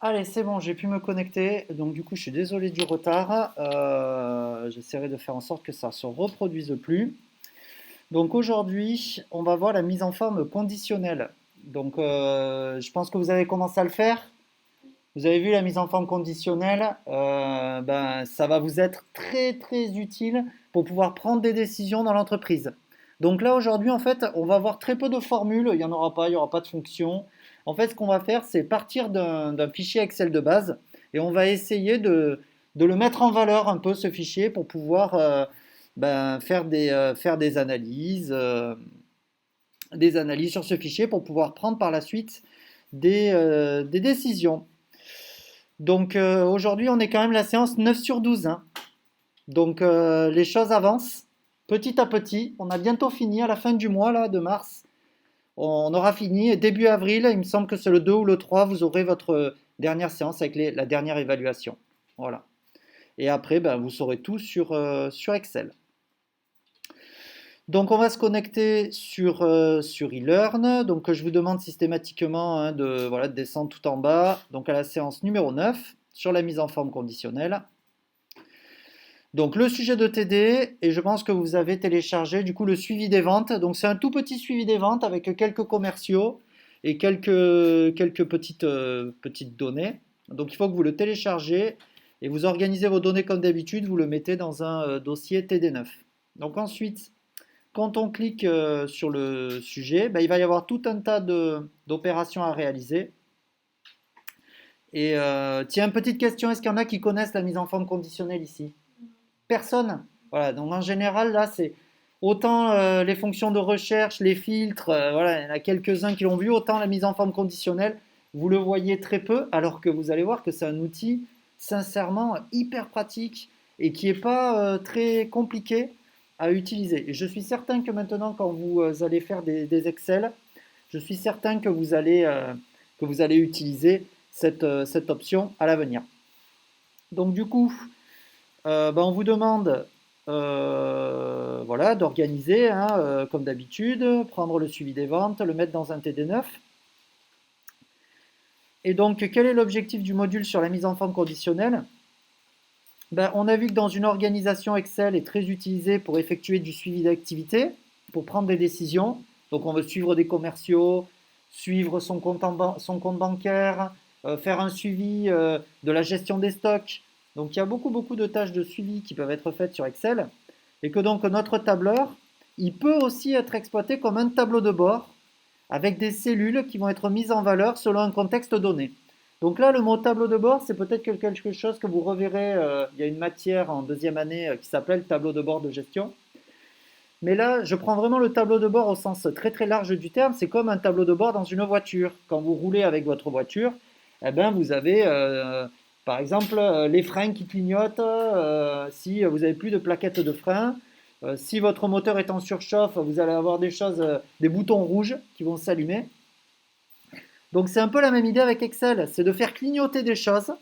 Allez, c'est bon, j'ai pu me connecter. Donc du coup, je suis désolé du retard. J'essaierai de faire en sorte que ça ne se reproduise plus. Donc aujourd'hui, on va voir la mise en forme conditionnelle. Donc je pense que vous avez commencé à le faire. Vous avez vu la mise en forme conditionnelle. Ben, ça va vous être très très utile pour pouvoir prendre des décisions dans l'entreprise. Donc là aujourd'hui, en fait, on va avoir très peu de formules. Il n'y en aura pas, il n'y aura pas de fonction. En fait, ce qu'on va faire, c'est partir d'un fichier Excel de base et on va essayer de le mettre en valeur un peu ce fichier pour pouvoir ben, faire des analyses sur ce fichier pour pouvoir prendre par la suite des décisions. Donc aujourd'hui, on est quand même la séance 9 sur 12, hein. Donc les choses avancent petit à petit. On a bientôt fini à la fin du mois là, de mars. On aura fini. Et début avril, il me semble que c'est le 2 ou le 3, vous aurez votre dernière séance avec la dernière évaluation. Voilà. Et après, ben, vous saurez tout sur Excel. Donc on va se connecter sur eLearn. Donc je vous demande systématiquement hein, voilà, de descendre tout en bas. Donc à la séance numéro 9 sur la mise en forme conditionnelle. Donc le sujet de TD, et je pense que vous avez téléchargé du coup le suivi des ventes. Donc c'est un tout petit suivi des ventes avec quelques commerciaux et quelques petites données. Donc il faut que vous le téléchargez et vous organisez vos données comme d'habitude, vous le mettez dans un dossier TD9. Donc ensuite, quand on clique sur le sujet, ben, il va y avoir tout un tas d'opérations à réaliser. Et tiens, petite question, est-ce qu'il y en a qui connaissent la mise en forme conditionnelle ici? Personne. Voilà, donc en général, là, c'est autant les fonctions de recherche, les filtres, voilà, il y en a quelques-uns qui l'ont vu, autant la mise en forme conditionnelle, vous le voyez très peu, alors que vous allez voir que c'est un outil sincèrement hyper pratique et qui n'est pas très compliqué à utiliser. Et je suis certain que maintenant, quand vous allez faire des Excel, je suis certain que vous allez utiliser cette option à l'avenir. Donc du coup, ben, on vous demande voilà, d'organiser, hein, comme d'habitude, prendre le suivi des ventes, le mettre dans un TD9. Et donc, quel est l'objectif du module sur la mise en forme conditionnelle? Ben, on a vu que dans une organisation, Excel est très utilisé pour effectuer du suivi d'activité, pour prendre des décisions. Donc, on veut suivre des commerciaux, suivre son compte bancaire, faire un suivi de la gestion des stocks. Donc, il y a beaucoup de tâches de suivi qui peuvent être faites sur Excel. Et que donc, notre tableur, il peut aussi être exploité comme un tableau de bord avec des cellules qui vont être mises en valeur selon un contexte donné. Donc là, le mot tableau de bord, c'est peut-être quelque chose que vous reverrez. Il y a une matière en deuxième année qui s'appelle tableau de bord de gestion. Mais là, je prends vraiment le tableau de bord au sens très très large du terme. C'est comme un tableau de bord dans une voiture. Quand vous roulez avec votre voiture, eh ben, vous avez par exemple les freins qui clignotent si vous n'avez plus de plaquettes de frein. Si votre moteur est en surchauffe, vous allez avoir des boutons rouges qui vont s'allumer. Donc c'est un peu la même idée avec Excel, c'est de faire clignoter des choses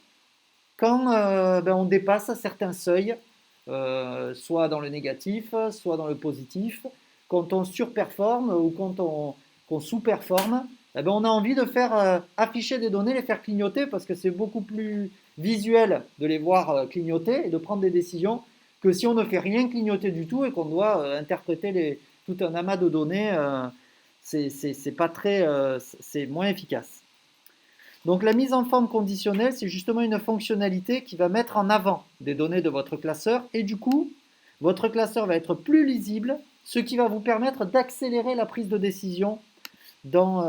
quand ben, on dépasse certains seuils, soit dans le négatif, soit dans le positif. Quand on surperforme ou qu'on sous-performe, eh ben, on a envie de faire afficher des données, les faire clignoter parce que c'est beaucoup plus visuel de les voir clignoter et de prendre des décisions que si on ne fait rien clignoter du tout et qu'on doit interpréter tout un amas de données. C'est pas très, c'est moins efficace. Donc la mise en forme conditionnelle, c'est justement une fonctionnalité qui va mettre en avant des données de votre classeur et du coup, votre classeur va être plus lisible, ce qui va vous permettre d'accélérer la prise de décision dans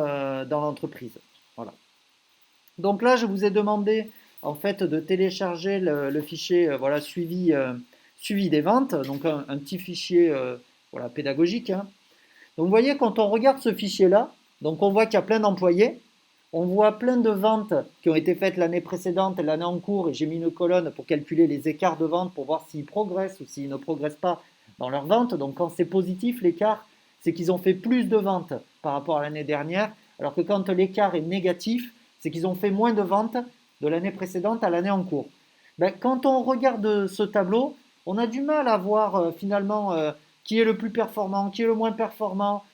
l'entreprise. Voilà. Donc là, je vous ai demandé en fait de télécharger le fichier voilà, suivi des ventes, donc un petit fichier voilà, pédagogique, hein. Donc vous voyez, quand on regarde ce fichier-là, donc on voit qu'il y a plein d'employés, on voit plein de ventes qui ont été faites l'année précédente et l'année en cours, et j'ai mis une colonne pour calculer les écarts de vente pour voir s'ils progressent ou s'ils ne progressent pas dans leurs ventes. Donc quand c'est positif, l'écart, c'est qu'ils ont fait plus de ventes par rapport à l'année dernière, alors que quand l'écart est négatif, c'est qu'ils ont fait moins de ventes de l'année précédente à l'année en cours. Ben, quand on regarde ce tableau, on a du mal à voir finalement qui est le plus performant, qui est le moins performant,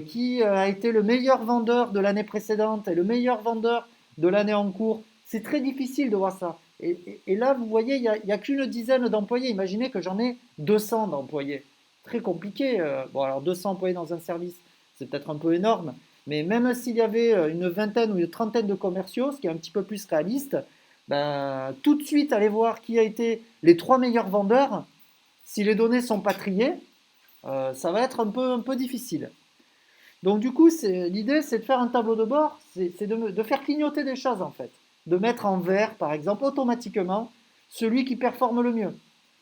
qui a été le meilleur vendeur de l'année précédente et le meilleur vendeur de l'année en cours. c'est très difficile de voir ça. Et là, vous voyez, il y a qu'une dizaine d'employés. Imaginez que j'en ai 200 d'employés. Très compliqué. Bon, alors 200 employés dans un service, c'est peut-être un peu énorme. Mais même s'il y avait une vingtaine ou une trentaine de commerciaux, ce qui est un petit peu plus réaliste, ben, tout de suite aller voir qui a été les 3 meilleurs vendeurs. Si les données sont pas triées, ça va être un peu difficile. Donc du coup, l'idée, c'est de faire un tableau de bord, c'est de faire clignoter des choses en fait. De mettre en vert, par exemple, automatiquement, celui qui performe le mieux.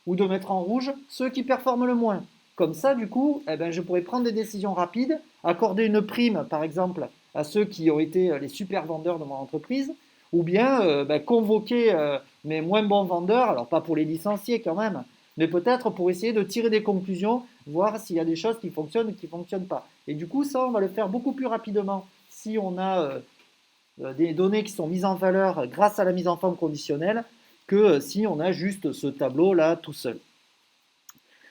Ou de mettre en rouge ceux qui performent le moins. Comme ça, du coup, eh ben, je pourrais prendre des décisions rapides, accorder une prime, par exemple, à ceux qui ont été les super vendeurs de mon entreprise, ou bien ben, convoquer mes moins bons vendeurs, alors pas pour les licencier quand même, mais peut-être pour essayer de tirer des conclusions, voir s'il y a des choses qui fonctionnent ou qui ne fonctionnent pas. Et du coup, ça, on va le faire beaucoup plus rapidement si on a des données qui sont mises en valeur grâce à la mise en forme conditionnelle que si on a juste ce tableau-là tout seul.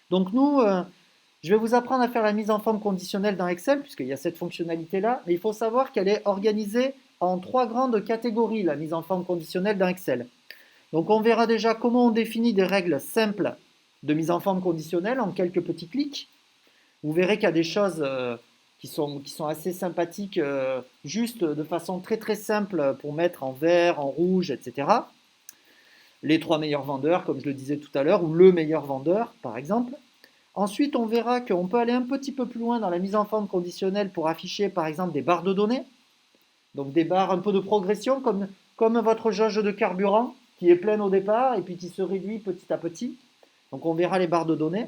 Donc nous, je vais vous apprendre à faire la mise en forme conditionnelle dans Excel, puisqu'il y a cette fonctionnalité-là, mais il faut savoir qu'elle est organisée en 3 grandes catégories, la mise en forme conditionnelle dans Excel. Donc on verra déjà comment on définit des règles simples de mise en forme conditionnelle en quelques petits clics. Vous verrez qu'il y a des choses qui sont assez sympathiques, juste de façon très très simple pour mettre en vert, en rouge, etc. Les 3 meilleurs vendeurs, comme je le disais tout à l'heure, ou le meilleur vendeur, par exemple. Ensuite, on verra qu'on peut aller un petit peu plus loin dans la mise en forme conditionnelle pour afficher, par exemple, des barres de données. Donc des barres un peu de progression, comme votre jauge de carburant, qui est pleine au départ et puis qui se réduit petit à petit. Donc on verra les barres de données.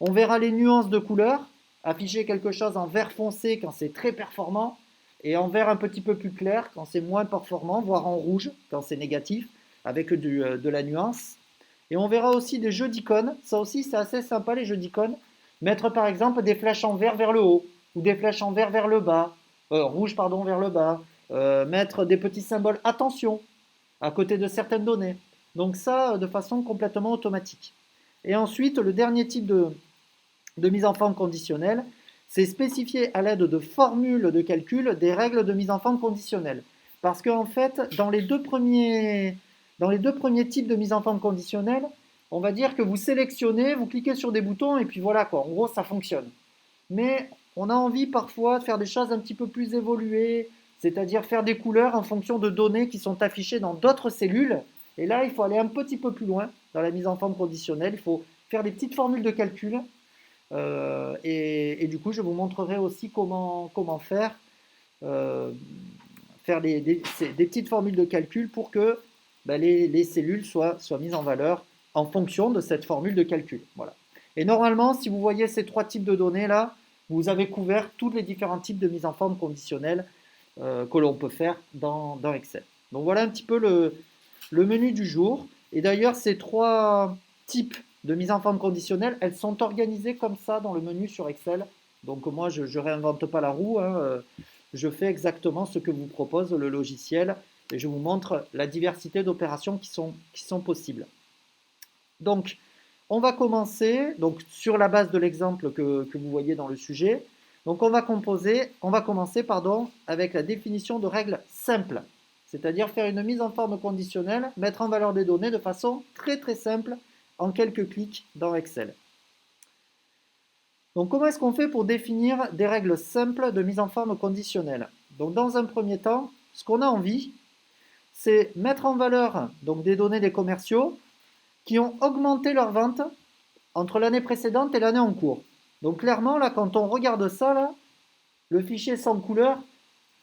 On verra les nuances de couleurs, afficher quelque chose en vert foncé quand c'est très performant, et en vert un petit peu plus clair quand c'est moins performant, voire en rouge quand c'est négatif, avec de la nuance. Et on verra aussi des jeux d'icônes. Ça aussi, c'est assez sympa, les jeux d'icônes. Mettre par exemple des flèches en vert vers le haut, ou des flèches en vert vers le bas, rouge pardon, vers le bas. Mettre des petits symboles attention à côté de certaines données. Donc ça, de façon complètement automatique. Et ensuite, le dernier type de mise en forme conditionnelle, c'est spécifier à l'aide de formules de calcul des règles de mise en forme conditionnelle. Parce qu'en fait, dans les deux premiers types de mise en forme conditionnelle, on va dire que vous sélectionnez, vous cliquez sur des boutons et puis voilà quoi, en gros ça fonctionne. Mais on a envie parfois de faire des choses un petit peu plus évoluées, c'est-à-dire faire des couleurs en fonction de données qui sont affichées dans d'autres cellules. Et là, il faut aller un petit peu plus loin dans la mise en forme conditionnelle. Il faut faire des petites formules de calcul. Et du coup, je vous montrerai aussi comment faire, euh, faire des petites formules de calcul pour que ben, les cellules soient mises en valeur en fonction de cette formule de calcul. Voilà. Et normalement, si vous voyez ces 3 types de données là, vous avez couvert tous les différents types de mise en forme conditionnelle que l'on peut faire dans Excel. Donc voilà un petit peu le menu du jour. Et d'ailleurs, ces 3 types de mise en forme conditionnelle, elles sont organisées comme ça dans le menu sur Excel. Donc moi, je ne réinvente pas la roue. Hein, je fais exactement ce que vous propose le logiciel et je vous montre la diversité d'opérations qui sont possibles. Donc, on va commencer donc, sur la base de l'exemple que vous voyez dans le sujet. Donc, on va commencer avec la définition de règles simples, c'est-à-dire faire une mise en forme conditionnelle, mettre en valeur des données de façon très très simple en quelques clics dans Excel. Donc, comment est-ce qu'on fait pour définir des règles simples de mise en forme conditionnelle? Donc, dans un premier temps, ce qu'on a envie, c'est mettre en valeur donc, des données des commerciaux qui ont augmenté leurs ventes entre l'année précédente et l'année en cours. Donc clairement, là, quand on regarde ça, là, le fichier sans couleur,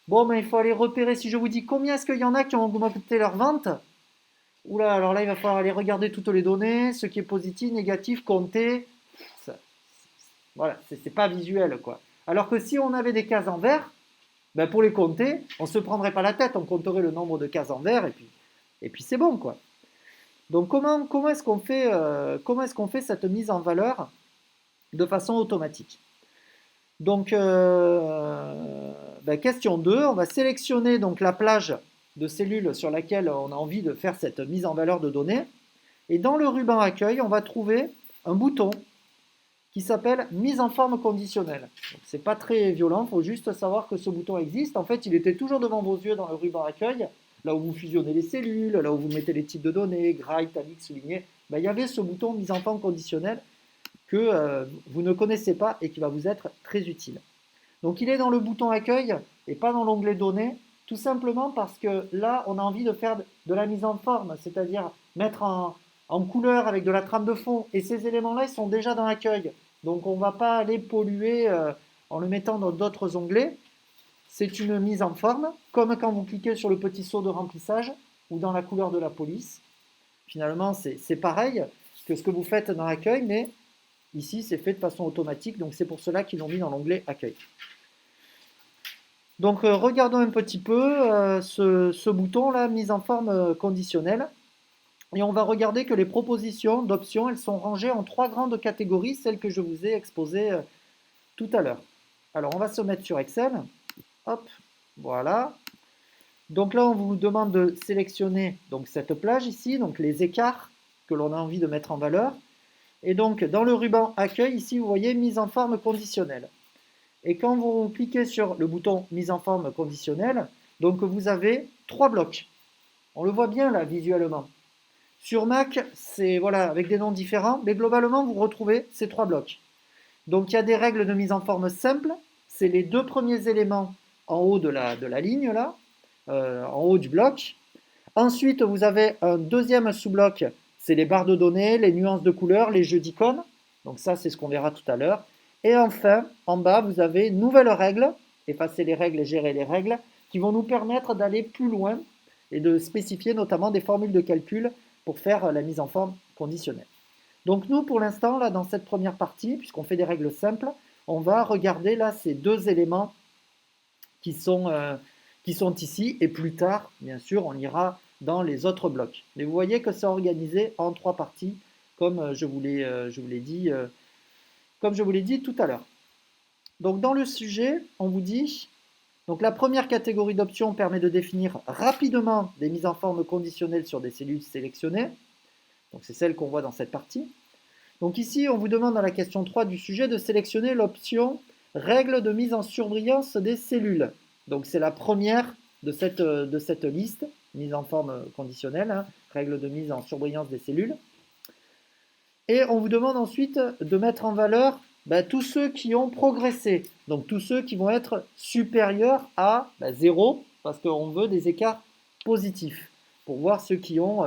bon, ben, il faut aller repérer, si je vous dis combien est-ce qu'il y en a qui ont augmenté leurs ventes, oula, alors là, il va falloir aller regarder toutes les données, ce qui est positif, négatif, compter. Ça, voilà, c'est pas visuel, quoi. Alors que si on avait des cases en vert, ben, pour les compter, on ne se prendrait pas la tête, on compterait le nombre de cases en vert, et puis c'est bon, quoi. Donc comment est-ce qu'on fait cette mise en valeur de façon automatique? Donc question 2, on va sélectionner donc la plage de cellules sur laquelle on a envie de faire cette mise en valeur de données. Et dans le ruban accueil, on va trouver un bouton qui s'appelle mise en forme conditionnelle. Ce n'est pas très violent, il faut juste savoir que ce bouton existe. En fait, il était toujours devant vos yeux dans le ruban accueil, là où vous fusionnez les cellules, là où vous mettez les types de données, gras, italique, souligné, ben, il y avait ce bouton mise en forme conditionnelle que vous ne connaissez pas et qui va vous être très utile. Donc il est dans le bouton accueil et pas dans l'onglet données, tout simplement parce que là, on a envie de faire de la mise en forme, c'est-à-dire mettre en couleur avec de la trame de fond. Et ces éléments-là, ils sont déjà dans l'accueil. Donc on ne va pas aller polluer en le mettant dans d'autres onglets. C'est une mise en forme, comme quand vous cliquez sur le petit saut de remplissage ou dans la couleur de la police. Finalement, c'est pareil que ce que vous faites dans l'accueil, mais ici, c'est fait de façon automatique. Donc c'est pour cela qu'ils l'ont mis dans l'onglet accueil. Donc regardons un petit peu ce bouton-là, mise en forme conditionnelle. Et on va regarder que les propositions d'options, elles sont rangées en 3 grandes catégories, celles que je vous ai exposées tout à l'heure. Alors on va se mettre sur Excel. Hop, voilà. Donc là, on vous demande de sélectionner donc, cette plage ici, donc les écarts que l'on a envie de mettre en valeur. Et donc dans le ruban accueil, ici, vous voyez mise en forme conditionnelle. Et quand vous cliquez sur le bouton mise en forme conditionnelle, donc vous avez 3 blocs. On le voit bien là visuellement. Sur Mac, c'est voilà, avec des noms différents, mais globalement, vous retrouvez ces 3 blocs. Donc il y a des règles de mise en forme simples, c'est les 2 premiers éléments en haut de la ligne là, en haut du bloc. Ensuite, vous avez un deuxième sous-bloc, c'est les barres de données, les nuances de couleurs, les jeux d'icônes. Donc ça, c'est ce qu'on verra tout à l'heure. Et enfin, en bas, vous avez nouvelles règles, effacer les règles et gérer les règles, qui vont nous permettre d'aller plus loin et de spécifier notamment des formules de calcul pour faire la mise en forme conditionnelle. Donc nous, pour l'instant, là, dans cette première partie, puisqu'on fait des règles simples, on va regarder là ces 2 éléments qui sont ici, et plus tard, bien sûr, on ira dans les autres blocs. Mais vous voyez que c'est organisé en 3 parties, comme je vous l'ai dit tout à l'heure. Donc dans le sujet, on vous dit, donc la première catégorie d'options permet de définir rapidement des mises en forme conditionnelles sur des cellules sélectionnées. Donc c'est celle qu'on voit dans cette partie. Donc ici, on vous demande dans la question 3 du sujet de sélectionner l'option règle de mise en surbrillance des cellules. Donc c'est la première de cette liste, mise en forme conditionnelle, hein, règle de mise en surbrillance des cellules. Et on vous demande ensuite de mettre en valeur tous ceux qui ont progressé, donc tous ceux qui vont être supérieurs à 0, parce qu'on veut des écarts positifs, pour voir ceux qui ont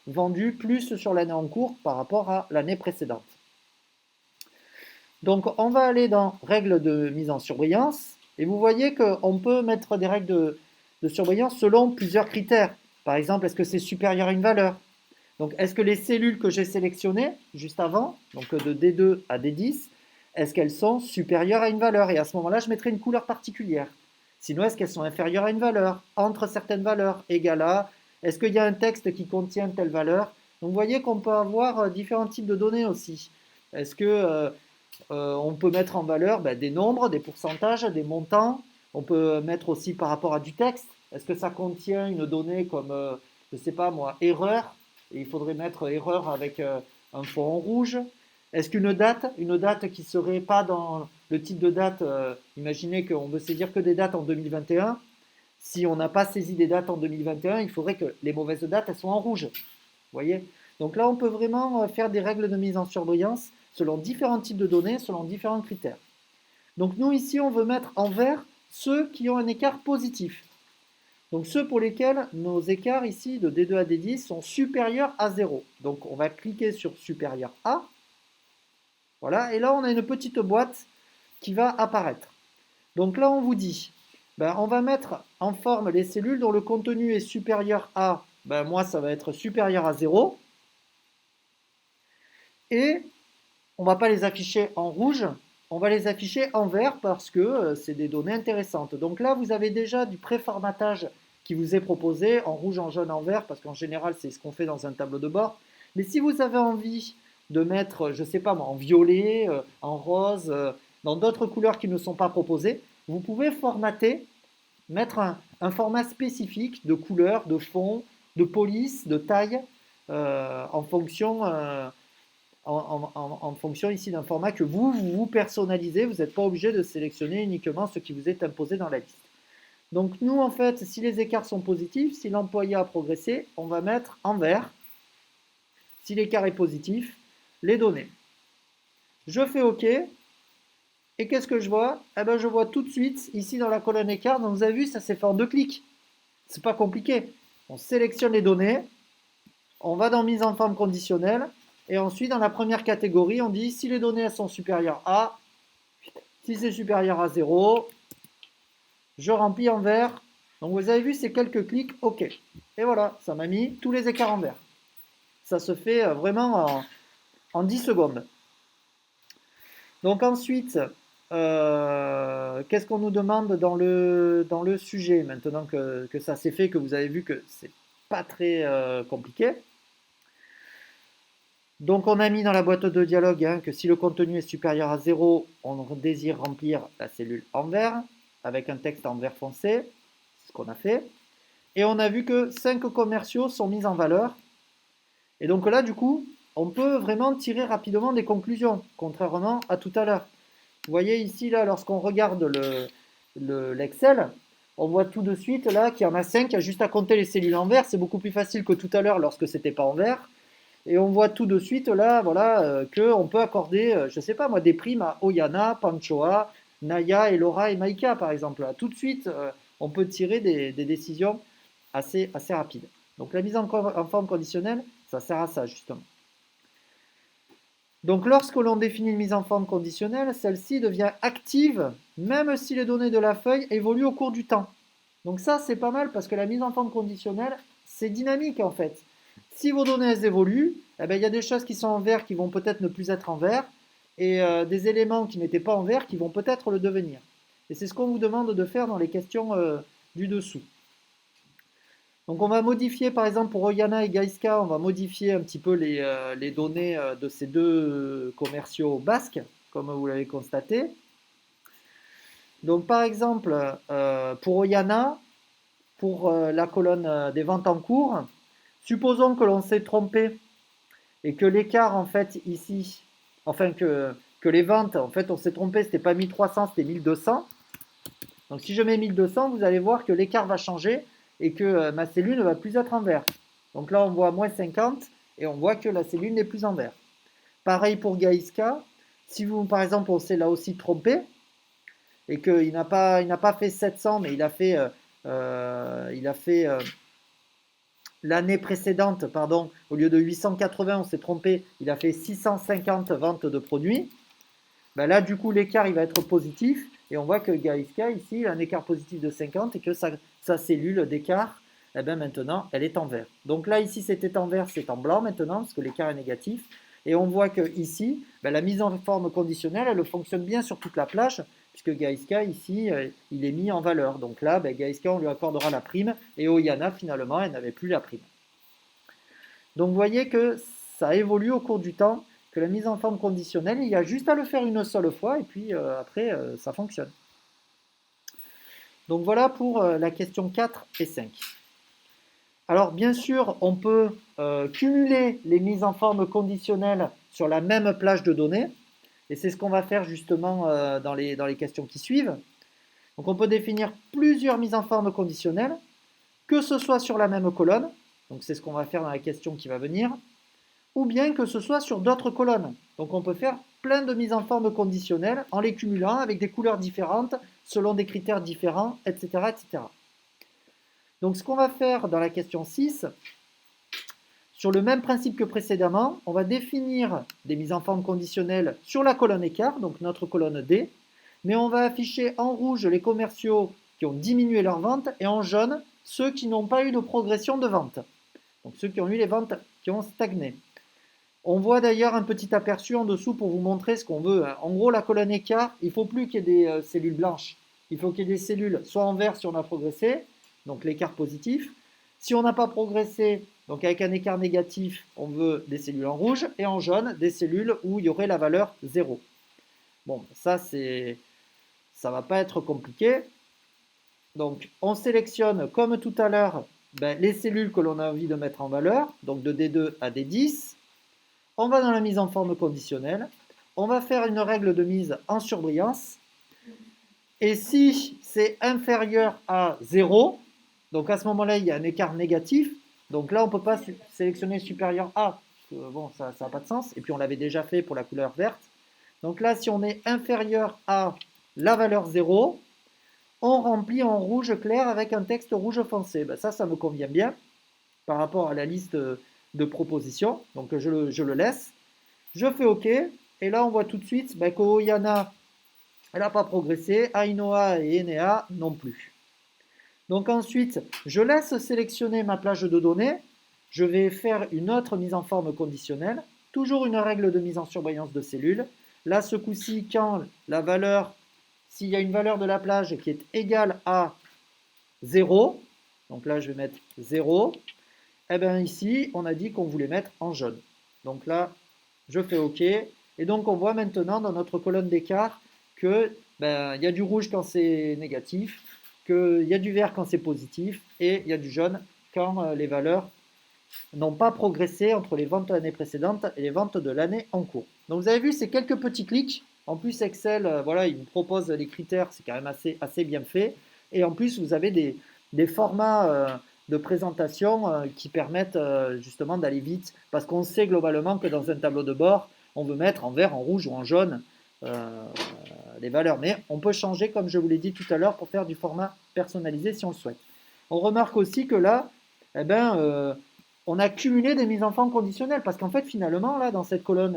vendu plus sur l'année en cours par rapport à l'année précédente. Donc on va aller dans règles de mise en surbrillance, et vous voyez qu'on peut mettre des règles de surbrillance selon plusieurs critères. Par exemple, est-ce que c'est supérieur à une valeur? Donc, est-ce que les cellules que j'ai sélectionnées juste avant, donc de D2 à D10, est-ce qu'elles sont supérieures à une valeur? Et à ce moment-là, je mettrai une couleur particulière. Sinon, est-ce qu'elles sont inférieures à une valeur? Entre certaines valeurs, égale à? Est-ce qu'il y a un texte qui contient telle valeur? Donc, vous voyez qu'on peut avoir différents types de données aussi. Est-ce que on peut mettre en valeur des nombres, des pourcentages, des montants? On peut mettre aussi par rapport à du texte. Est-ce que ça contient une donnée comme, je ne sais pas moi, erreur? Et il faudrait mettre erreur avec un fond en rouge. Est-ce qu'une date qui ne serait pas dans le type de date, imaginez qu'on veut saisir que des dates en 2021, si on n'a pas saisi des dates en 2021, il faudrait que les mauvaises dates, elles soient en rouge. Vous voyez? Donc là, on peut vraiment faire des règles de mise en surbrillance selon différents types de données, selon différents critères. Donc nous, ici, on veut mettre en vert ceux qui ont un écart positif. Donc ceux pour lesquels nos écarts ici de D2 à D10 sont supérieurs à 0. Donc on va cliquer sur supérieur à. Voilà, et là on a une petite boîte qui va apparaître. Donc là on vous dit, on va mettre en forme les cellules dont le contenu est supérieur à, moi ça va être supérieur à 0. Et on ne va pas les afficher en rouge, on va les afficher en vert parce que c'est des données intéressantes. Donc là, vous avez déjà du préformatage qui vous est proposé en rouge, en jaune, en vert, parce qu'en général, c'est ce qu'on fait dans un tableau de bord. Mais si vous avez envie de mettre, je ne sais pas moi, en violet, en rose, dans d'autres couleurs qui ne sont pas proposées, vous pouvez formater, mettre un format spécifique de couleur, de fond, de police, de taille, en fonction ici d'un format que vous personnalisez. Vous n'êtes pas obligé de sélectionner uniquement ce qui vous est imposé dans la liste. Donc nous, en fait, si les écarts sont positifs, si l'employé a progressé, on va mettre en vert. Si l'écart est positif, les données. Je fais OK. Et qu'est-ce que je vois? Eh ben, je vois tout de suite, ici dans la colonne écart, donc vous avez vu, ça s'est fait en 2 clics. C'est pas compliqué. On sélectionne les données, on va dans mise en forme conditionnelle, et ensuite dans la première catégorie, on dit si les données elles sont supérieures à, si c'est supérieur à 0, je remplis en vert. Donc vous avez vu, c'est quelques clics, OK. Et voilà, ça m'a mis tous les écarts en vert. Ça se fait vraiment en 10 secondes. Donc ensuite, qu'est-ce qu'on nous demande dans le sujet, maintenant que ça s'est fait, que vous avez vu que c'est pas très compliqué. Donc on a mis dans la boîte de dialogue hein, que si le contenu est supérieur à 0, on désire remplir la cellule en vert, avec un texte en vert foncé, c'est ce qu'on a fait. Et on a vu que 5 commerciaux sont mis en valeur. Et donc là, du coup, on peut vraiment tirer rapidement des conclusions, contrairement à tout à l'heure. Vous voyez ici, là, lorsqu'on regarde l'Excel, on voit tout de suite là qu'il y en a 5, il y a juste à compter les cellules en vert. C'est beaucoup plus facile que tout à l'heure lorsque c'était pas en vert. Et on voit tout de suite là, voilà, qu'on peut accorder, je ne sais pas moi, des primes à Oyana, Panchoa, Naya et Laura et Maïka par exemple. Là, tout de suite, on peut tirer des décisions assez rapides. Donc la mise en forme conditionnelle, ça sert à ça justement. Donc lorsque l'on définit une mise en forme conditionnelle, celle-ci devient active même si les données de la feuille évoluent au cours du temps. Donc ça c'est pas mal parce que la mise en forme conditionnelle, c'est dynamique en fait. Si vos données elles évoluent, eh ben, il y a des choses qui sont en vert qui vont peut-être ne plus être en vert et des éléments qui n'étaient pas en vert qui vont peut-être le devenir. Et c'est ce qu'on vous demande de faire dans les questions du dessous. Donc on va modifier par exemple pour Oyana et Gaïska, on va modifier un petit peu les données de ces deux commerciaux basques, comme vous l'avez constaté. Donc par exemple, pour Oyana, pour la colonne des ventes en cours, supposons que l'on s'est trompé et que l'écart en fait ici, enfin que les ventes, en fait on s'est trompé, c'était pas 1300, c'était 1200. Donc si je mets 1200, vous allez voir que l'écart va changer et que ma cellule ne va plus être en vert. Donc là on voit moins 50 et on voit que la cellule n'est plus en vert. Pareil pour Gaïska, si vous par exemple on s'est là aussi trompé et qu'il n'a pas fait 700 mais il a fait l'année précédente, pardon, au lieu de 880 on s'est trompé, il a fait 650 ventes de produits. Ben là, du coup, l'écart il va être positif. Et on voit que Gaïska, ici, il a un écart positif de 50 et que sa cellule d'écart, eh ben maintenant, elle est en vert. Donc là, ici, c'était en vert, c'est en blanc maintenant, parce que l'écart est négatif. Et on voit que ici, ben, la mise en forme conditionnelle, elle fonctionne bien sur toute la plage, puisque Gaïska, ici, il est mis en valeur. Donc là, ben, Gaïska, on lui accordera la prime, et Oyana, finalement, elle n'avait plus la prime. Donc vous voyez que ça évolue au cours du temps, que la mise en forme conditionnelle, il y a juste à le faire une seule fois et puis après ça fonctionne. Donc voilà pour la question 4 et 5. Alors bien sûr, on peut cumuler les mises en forme conditionnelles sur la même plage de données, et c'est ce qu'on va faire justement dans les questions qui suivent. Donc on peut définir plusieurs mises en forme conditionnelles, que ce soit sur la même colonne, donc c'est ce qu'on va faire dans la question qui va venir, ou bien que ce soit sur d'autres colonnes. Donc on peut faire plein de mises en forme conditionnelles en les cumulant avec des couleurs différentes, selon des critères différents, etc. etc. Donc ce qu'on va faire dans la question 6, sur le même principe que précédemment, on va définir des mises en forme conditionnelles sur la colonne écart, donc notre colonne D, mais on va afficher en rouge les commerciaux qui ont diminué leur vente et en jaune ceux qui n'ont pas eu de progression de vente. Donc ceux qui ont eu les ventes qui ont stagné. On voit d'ailleurs un petit aperçu en dessous pour vous montrer ce qu'on veut. En gros, la colonne écart, il ne faut plus qu'il y ait des cellules blanches. Il faut qu'il y ait des cellules soit en vert si on a progressé, donc l'écart positif. Si on n'a pas progressé, donc avec un écart négatif, on veut des cellules en rouge, et en jaune, des cellules où il y aurait la valeur 0. Bon, ça ne va pas être compliqué. Donc on sélectionne comme tout à l'heure les cellules que l'on a envie de mettre en valeur, donc de D2 à D10. On va dans la mise en forme conditionnelle, on va faire une règle de mise en surbrillance, Et si c'est inférieur à 0, donc à ce moment-là, il y a un écart négatif. Donc là, on ne peut pas sélectionner supérieur à. Bon, ça n'a pas de sens. Et puis on l'avait déjà fait pour la couleur verte. Donc là, si on est inférieur à la valeur 0, on remplit en rouge clair avec un texte rouge foncé. Ben ça me convient bien par rapport à la liste de propositions. Donc je le laisse. Je fais OK. Et là, on voit tout de suite que Oyana, elle n'a pas progressé. Ainoa et Enea non plus. Donc ensuite, je laisse sélectionner ma plage de données. Je vais faire une autre mise en forme conditionnelle. Toujours une règle de mise en surbrillance de cellules. Là, ce coup-ci, quand la valeur, s'il y a une valeur de la plage qui est égale à 0, donc là, je vais mettre 0, et bien ici, on a dit qu'on voulait mettre en jaune. Donc là, je fais OK. Et donc, on voit maintenant dans notre colonne d'écart que il y a du rouge quand c'est négatif, qu'il y a du vert quand c'est positif, et il y a du jaune quand les valeurs n'ont pas progressé entre les ventes de l'année précédente et les ventes de l'année en cours. Donc, vous avez vu ces quelques petits clics. En plus, Excel, voilà, il vous propose les critères, c'est quand même assez bien fait. Et en plus, vous avez des formats de présentation qui permettent justement d'aller vite, parce qu'on sait globalement que dans un tableau de bord, on veut mettre en vert, en rouge ou en jaune les valeurs. Mais on peut changer, comme je vous l'ai dit tout à l'heure, pour faire du format personnalisé si on le souhaite. On remarque aussi que là, on a cumulé des mises en forme conditionnelles, parce qu'en fait, finalement, là, dans cette colonne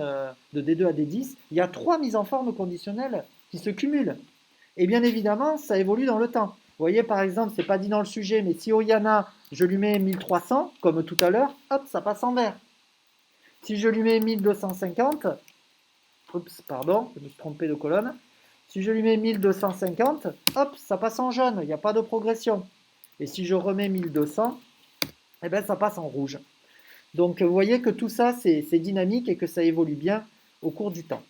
de D2 à D10, il y a 3 mises en forme conditionnelles qui se cumulent. Et bien évidemment, ça évolue dans le temps. Vous voyez, par exemple, c'est pas dit dans le sujet, mais si Oyana, je lui mets 1300, comme tout à l'heure, hop, ça passe en vert. Si je lui mets 1250, oups, pardon, je me suis trompé de colonne. Si je lui mets 1250, hop, ça passe en jaune, il n'y a pas de progression. Et si je remets 1200, eh bien, ça passe en rouge. Donc, vous voyez que tout ça, c'est dynamique et que ça évolue bien au cours du temps.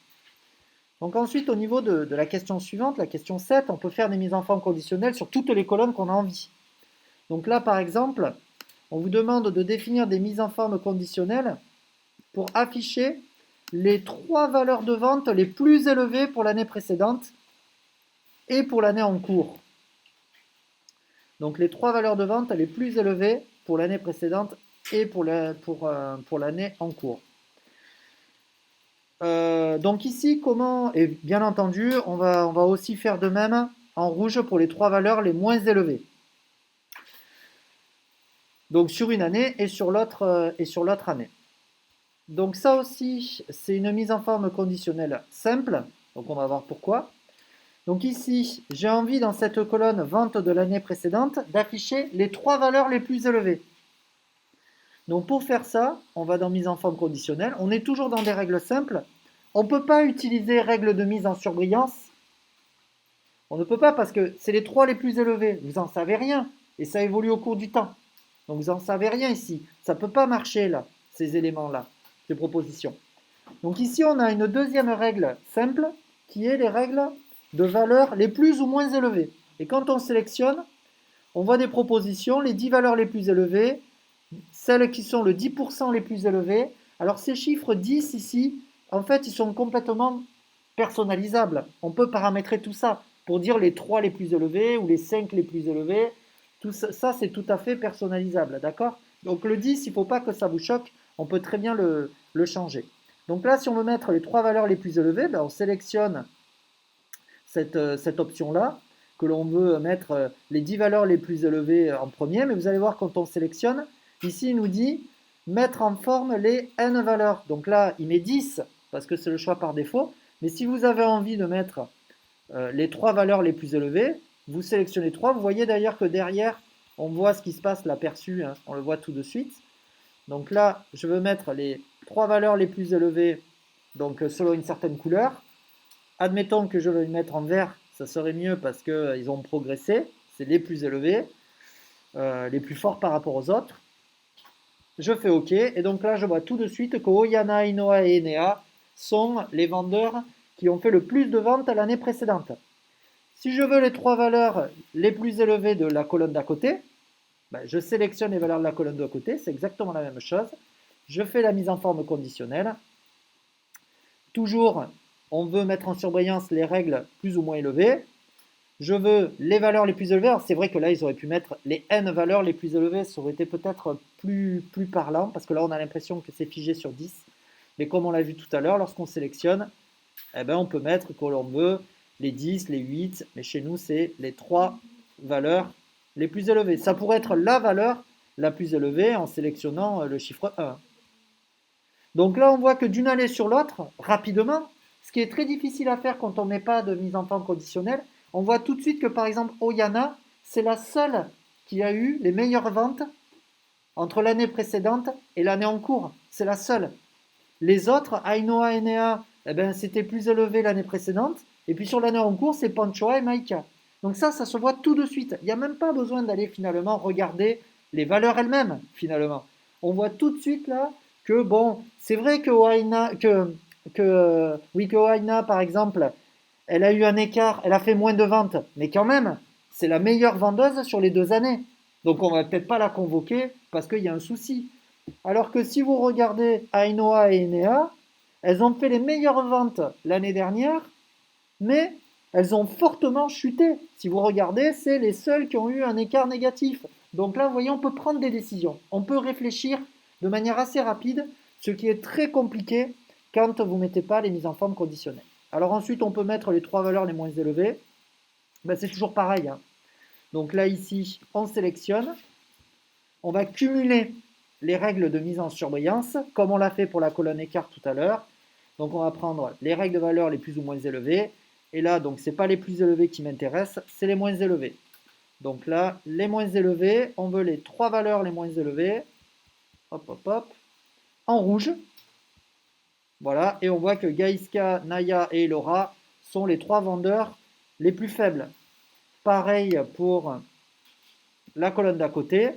Donc ensuite, au niveau de la question suivante, la question 7, on peut faire des mises en forme conditionnelles sur toutes les colonnes qu'on a envie. Donc là, par exemple, on vous demande de définir des mises en forme conditionnelles pour afficher les 3 valeurs de vente les plus élevées pour l'année précédente et pour l'année en cours. Donc les 3 valeurs de vente les plus élevées pour l'année précédente et pour l'année en cours. Donc ici, comment, et bien entendu, on va aussi faire de même en rouge pour les 3 valeurs les moins élevées. Donc sur une année et sur l'autre année. Donc ça aussi, c'est une mise en forme conditionnelle simple. Donc on va voir pourquoi. Donc ici, j'ai envie dans cette colonne vente de l'année précédente d'afficher les 3 valeurs les plus élevées. Donc pour faire ça, on va dans mise en forme conditionnelle. On est toujours dans des règles simples. On ne peut pas utiliser règle de mise en surbrillance. On ne peut pas parce que c'est les 3 les plus élevés. Vous n'en savez rien. Et ça évolue au cours du temps. Donc vous n'en savez rien ici. Ça ne peut pas marcher là, ces éléments-là, ces propositions. Donc ici, on a une deuxième règle simple qui est les règles de valeurs les plus ou moins élevées. Et quand on sélectionne, on voit des propositions, les 10 valeurs les plus élevées, celles qui sont le 10% les plus élevés. Alors ces chiffres 10 ici, en fait, ils sont complètement personnalisables. On peut paramétrer tout ça pour dire les 3 les plus élevés ou les 5 les plus élevés. Tout ça, c'est tout à fait personnalisable, d'accord? Donc le 10, il ne faut pas que ça vous choque, on peut très bien le changer. Donc là, si on veut mettre les 3 valeurs les plus élevées, on sélectionne cette option-là, que l'on veut mettre les 10 valeurs les plus élevées en premier, mais vous allez voir quand on sélectionne, ici il nous dit mettre en forme les n valeurs. Donc là, il met 10 parce que c'est le choix par défaut, mais si vous avez envie de mettre les 3 valeurs les plus élevées, vous sélectionnez 3. Vous voyez d'ailleurs que derrière, on voit ce qui se passe, l'aperçu, hein, on le voit tout de suite. Donc là, je veux mettre les 3 valeurs les plus élevées, donc selon une certaine couleur. Admettons que je veuille mettre en vert, ça serait mieux parce qu'ils ont progressé, c'est les plus élevés, les plus forts par rapport aux autres. Je fais OK, et donc là je vois tout de suite que Oyana, Inoa et Enea sont les vendeurs qui ont fait le plus de ventes l'année précédente. Si je veux les 3 valeurs les plus élevées de la colonne d'à côté, je sélectionne les valeurs de la colonne d'à côté, c'est exactement la même chose. Je fais la mise en forme conditionnelle. Toujours, on veut mettre en surbrillance les règles plus ou moins élevées. je veux les valeurs les plus élevées. Alors c'est vrai que là, ils auraient pu mettre les n valeurs les plus élevées, ça aurait été peut-être plus parlant, parce que là, on a l'impression que c'est figé sur 10. Mais comme on l'a vu tout à l'heure, lorsqu'on sélectionne, eh ben, on peut mettre que l'on veut les 10, les 8, mais chez nous, c'est les 3 valeurs les plus élevées. Ça pourrait être la valeur la plus élevée en sélectionnant le chiffre 1. Donc là, on voit que d'une allée sur l'autre, rapidement, ce qui est très difficile à faire quand on ne met pas de mise en forme conditionnelle, on voit tout de suite que par exemple, Oyana, c'est la seule qui a eu les meilleures ventes entre l'année précédente et l'année en cours. C'est la seule. Les autres, Ainoa et Nea, eh ben, c'était plus élevé l'année précédente. Et puis sur l'année en cours, c'est Panchoa et Maika. Donc ça se voit tout de suite. Il n'y a même pas besoin d'aller finalement regarder les valeurs elles-mêmes, finalement. On voit tout de suite là que, bon, c'est vrai que Oaina, par exemple, elle a eu un écart, elle a fait moins de ventes, mais quand même, c'est la meilleure vendeuse sur les 2 années. Donc on va peut-être pas la convoquer parce qu'il y a un souci. Alors que si vous regardez Ainoa et Enea, elles ont fait les meilleures ventes l'année dernière, mais elles ont fortement chuté. Si vous regardez, c'est les seules qui ont eu un écart négatif. Donc là, vous voyez, on peut prendre des décisions. On peut réfléchir de manière assez rapide, ce qui est très compliqué quand vous ne mettez pas les mises en forme conditionnelles. Alors ensuite, on peut mettre les 3 valeurs les moins élevées. Ben, c'est toujours pareil, hein. Donc là, ici, on sélectionne. On va cumuler les règles de mise en surbrillance, comme on l'a fait pour la colonne écart tout à l'heure. Donc on va prendre les règles de valeur les plus ou moins élevées. Et là, donc, ce n'est pas les plus élevés qui m'intéressent, c'est les moins élevés. Donc là, les moins élevés, on veut les 3 valeurs les moins élevées. Hop, hop, hop. En rouge. Voilà, et on voit que Gaïska, Naya et Laura sont les 3 vendeurs les plus faibles. Pareil pour la colonne d'à côté.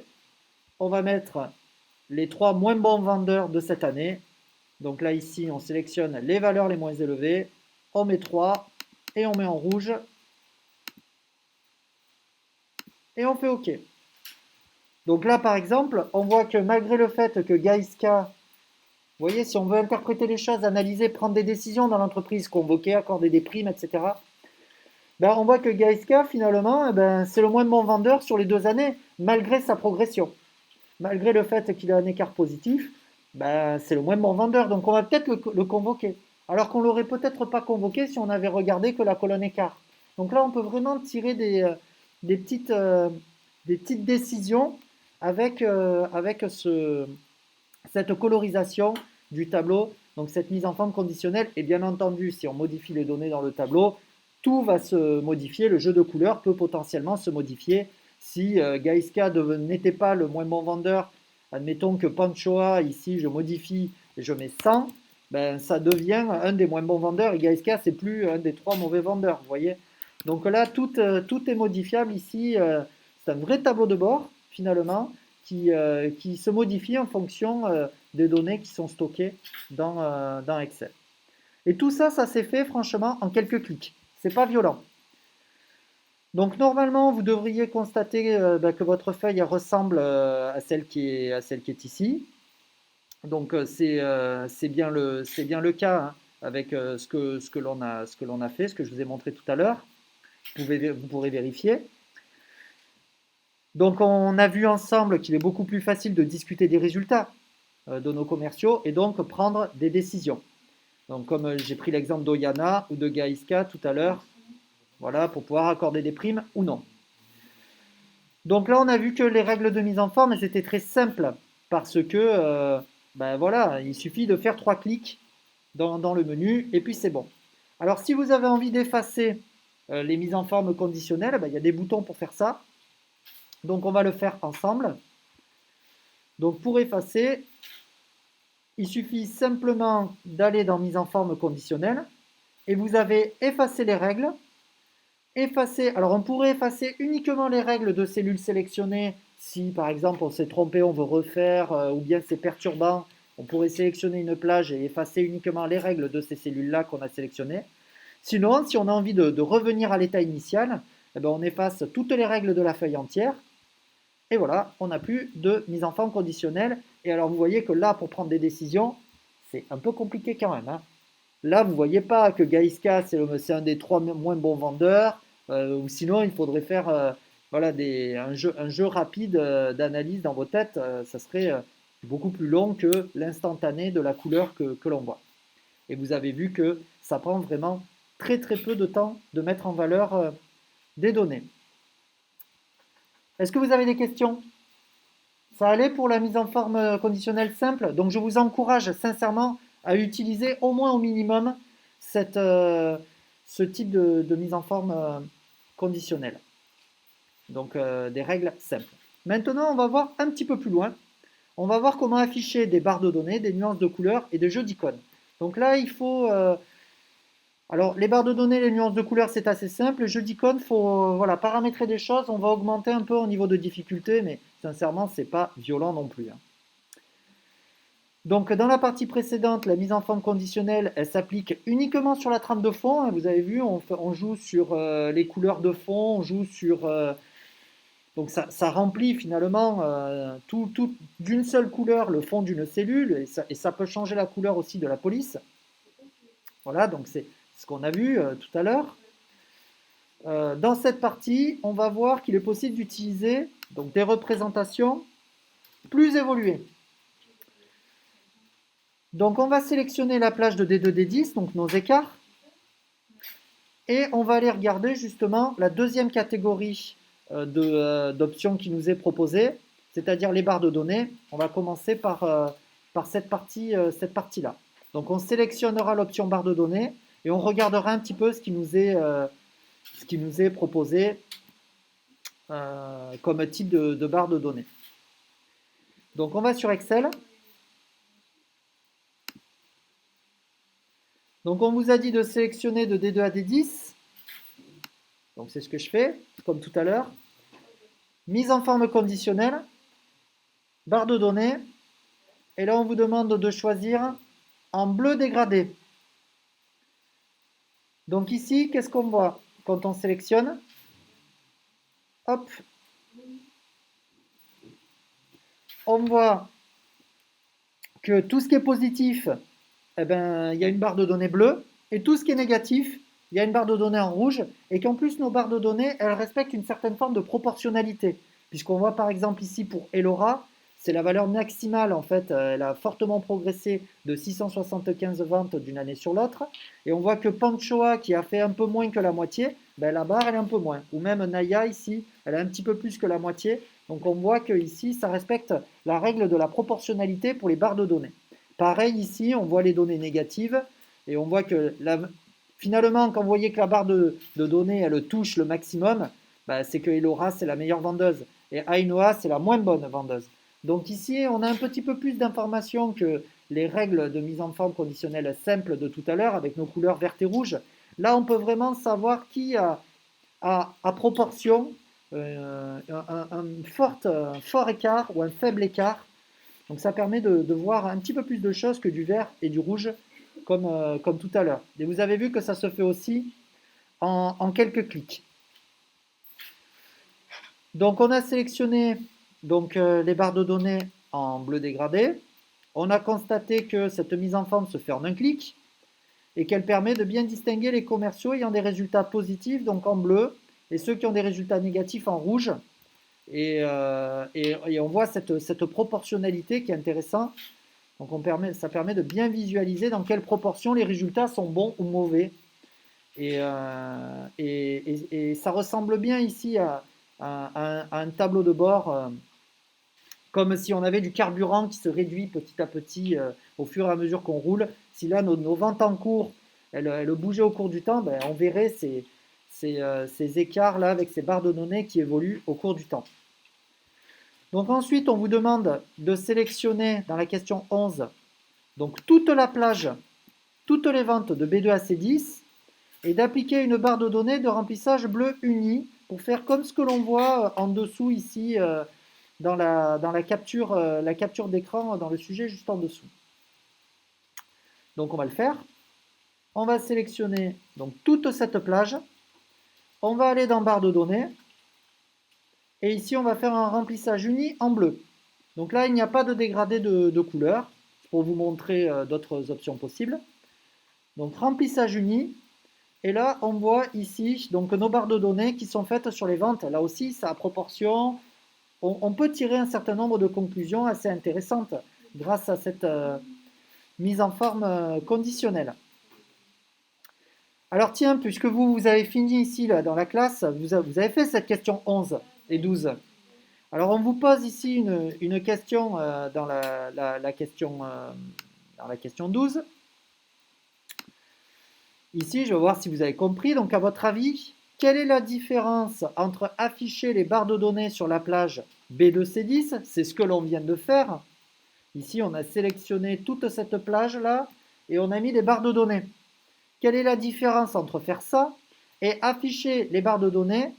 On va mettre les 3 moins bons vendeurs de cette année. Donc là, ici, on sélectionne les valeurs les moins élevées. On met 3 et on met en rouge. Et on fait OK. Donc là, par exemple, on voit que malgré le fait que Gaïska, vous voyez, si on veut interpréter les choses, analyser, prendre des décisions dans l'entreprise, convoquer, accorder des primes, etc., ben, on voit que Gaïska, finalement, ben, c'est le moins bon vendeur sur les 2 années, malgré sa progression. Malgré le fait qu'il a un écart positif, ben, c'est le moins bon vendeur. Donc on va peut-être le convoquer. Alors qu'on ne l'aurait peut-être pas convoqué si on avait regardé que la colonne écart. Donc là, on peut vraiment tirer des petites décisions avec cette colorisation du tableau, donc cette mise en forme conditionnelle. Et bien entendu, si on modifie les données dans le tableau, tout va se modifier. Le jeu de couleurs peut potentiellement se modifier. Si Gaïska n'était pas le moins bon vendeur, admettons que Panchoa, ici, je modifie et je mets 100, ben, ça devient un des moins bons vendeurs et Gaïska, c'est plus un des 3 mauvais vendeurs, vous voyez. Donc là, tout est modifiable ici. C'est un vrai tableau de bord, finalement, qui se modifie en fonction des données qui sont stockées dans Excel. Et tout ça, ça s'est fait franchement en quelques clics. C'est pas violent. Donc normalement, vous devriez constater que votre feuille ressemble à celle qui est ici. Donc c'est bien le cas, hein, avec ce que l'on a fait, ce que je vous ai montré tout à l'heure. Vous pourrez vérifier. Donc on a vu ensemble qu'il est beaucoup plus facile de discuter des résultats de nos commerciaux et donc prendre des décisions. Donc comme j'ai pris l'exemple d'Oyana ou de Gaïska tout à l'heure, voilà, pour pouvoir accorder des primes ou non. Donc là on a vu que les règles de mise en forme, elles étaient très simples parce que ben voilà, il suffit de faire 3 clics dans le menu et puis c'est bon. Alors si vous avez envie d'effacer les mises en forme conditionnelles, ben, il y a des boutons pour faire ça. Donc on va le faire ensemble. Donc pour effacer, il suffit simplement d'aller dans mise en forme conditionnelle et vous avez effacé les règles. Effacer, alors on pourrait effacer uniquement les règles de cellules sélectionnées si par exemple on s'est trompé, on veut refaire ou bien c'est perturbant. On pourrait sélectionner une plage et effacer uniquement les règles de ces cellules-là qu'on a sélectionnées. Sinon, si on a envie de revenir à l'état initial, eh bien, on efface toutes les règles de la feuille entière. Et voilà, on n'a plus de mise en forme conditionnelle. Et alors vous voyez que là, pour prendre des décisions, c'est un peu compliqué quand même, hein. Là, vous ne voyez pas que Gaïska, c'est un des 3 moins bons vendeurs. Ou sinon, il faudrait faire voilà, un jeu rapide d'analyse dans vos têtes. Ça serait beaucoup plus long que l'instantané de la couleur que l'on voit. Et vous avez vu que ça prend vraiment très très peu de temps de mettre en valeur des données. Est-ce que vous avez des questions? Ça allait pour la mise en forme conditionnelle simple. Donc je vous encourage sincèrement à utiliser au moins au minimum ce type de mise en forme conditionnelle. Donc des règles simples. Maintenant, on va voir un petit peu plus loin. On va voir comment afficher des barres de données, des nuances de couleurs et des jeux d'icônes. Donc là, il faut... alors, les barres de données, les nuances de couleurs, c'est assez simple. Le jeu d'icônes, il faut voilà, paramétrer des choses. On va augmenter un peu au niveau de difficulté, mais sincèrement, c'est pas violent non plus, hein. Donc, dans la partie précédente, la mise en forme conditionnelle, elle s'applique uniquement sur la trame de fond, hein. Vous avez vu, on joue sur les couleurs de fond, on joue sur... donc, ça remplit finalement d'une seule couleur le fond d'une cellule, et ça peut changer la couleur aussi de la police. Voilà, donc c'est ce qu'on a vu tout à l'heure. Dans cette partie, on va voir qu'il est possible d'utiliser donc, des représentations plus évoluées. Donc on va sélectionner la plage de D2, D10, donc nos écarts, et on va aller regarder justement la deuxième catégorie d'options qui nous est proposée, c'est-à-dire les barres de données. On va commencer par cette partie-là. Donc on sélectionnera l'option barre de données et on regardera un petit peu ce qui nous est proposé comme type de barre de données. Donc on va sur Excel. Donc on vous a dit de sélectionner de D2 à D10. Donc c'est ce que je fais, comme tout à l'heure. Mise en forme conditionnelle, barre de données. Et là on vous demande de choisir en bleu dégradé. Donc ici, qu'est-ce qu'on voit quand on sélectionne? Hop. On voit que tout ce qui est positif, eh ben, il y a une barre de données bleue. Et tout ce qui est négatif, il y a une barre de données en rouge. Et qu'en plus, nos barres de données, elles respectent une certaine forme de proportionnalité. Puisqu'on voit par exemple ici pour Elora, c'est la valeur maximale en fait. Elle a fortement progressé de 675 ventes d'une année sur l'autre. Et on voit que Panchoa, qui a fait un peu moins que la moitié, ben, la barre elle est un peu moins. Ou même Naya ici, elle a un petit peu plus que la moitié. Donc on voit que ici, ça respecte la règle de la proportionnalité pour les barres de données. Pareil ici, on voit les données négatives et on voit que finalement, quand vous voyez que la barre de données elle touche le maximum, bah, c'est que Elora c'est la meilleure vendeuse et Ainoa c'est la moins bonne vendeuse. Donc ici, on a un petit peu plus d'informations que les règles de mise en forme conditionnelle simples de tout à l'heure avec nos couleurs vertes et rouges. Là, on peut vraiment savoir qui a à proportion un fort écart ou un faible écart. Donc ça permet de voir un petit peu plus de choses que du vert et du rouge comme tout à l'heure. Et vous avez vu que ça se fait aussi en quelques clics. Donc on a sélectionné donc, les barres de données en bleu dégradé. On a constaté que cette mise en forme se fait en un clic et qu'elle permet de bien distinguer les commerciaux ayant des résultats positifs, donc en bleu, et ceux qui ont des résultats négatifs en rouge. Et on voit cette proportionnalité qui est intéressante. Donc ça permet de bien visualiser dans quelle proportion les résultats sont bons ou mauvais. Et ça ressemble bien ici à un tableau de bord, comme si on avait du carburant qui se réduit petit à petit au fur et à mesure qu'on roule. Si là nos ventes en cours, elles bougeaient au cours du temps, ben, on verrait ces écarts-là avec ces barres de données qui évoluent au cours du temps. Donc ensuite, on vous demande de sélectionner dans la question 11 donc toute la plage, toutes les ventes de B2 à C10 et d'appliquer une barre de données de remplissage bleu uni pour faire comme ce que l'on voit en dessous ici dans la capture d'écran dans le sujet juste en dessous. Donc on va le faire. On va sélectionner donc toute cette plage. On va aller dans barre de données. Et ici, on va faire un remplissage uni en bleu. Donc là, il n'y a pas de dégradé de couleur pour vous montrer d'autres options possibles. Donc remplissage uni. Et là, on voit ici donc nos barres de données qui sont faites sur les ventes. Là aussi, ça a proportion. On peut tirer un certain nombre de conclusions assez intéressantes grâce à cette mise en forme conditionnelle. Alors tiens, puisque vous avez fini ici là, dans la classe, vous avez fait cette question 11 et 12. Alors on vous pose ici une question dans la question 12. Ici, je vais voir si vous avez compris. Donc à votre avis, quelle est la différence entre afficher les barres de données sur la plage B2C10, c'est ce que l'on vient de faire. Ici, on a sélectionné toute cette plage-là et on a mis des barres de données. Quelle est la différence entre faire ça et afficher les barres de données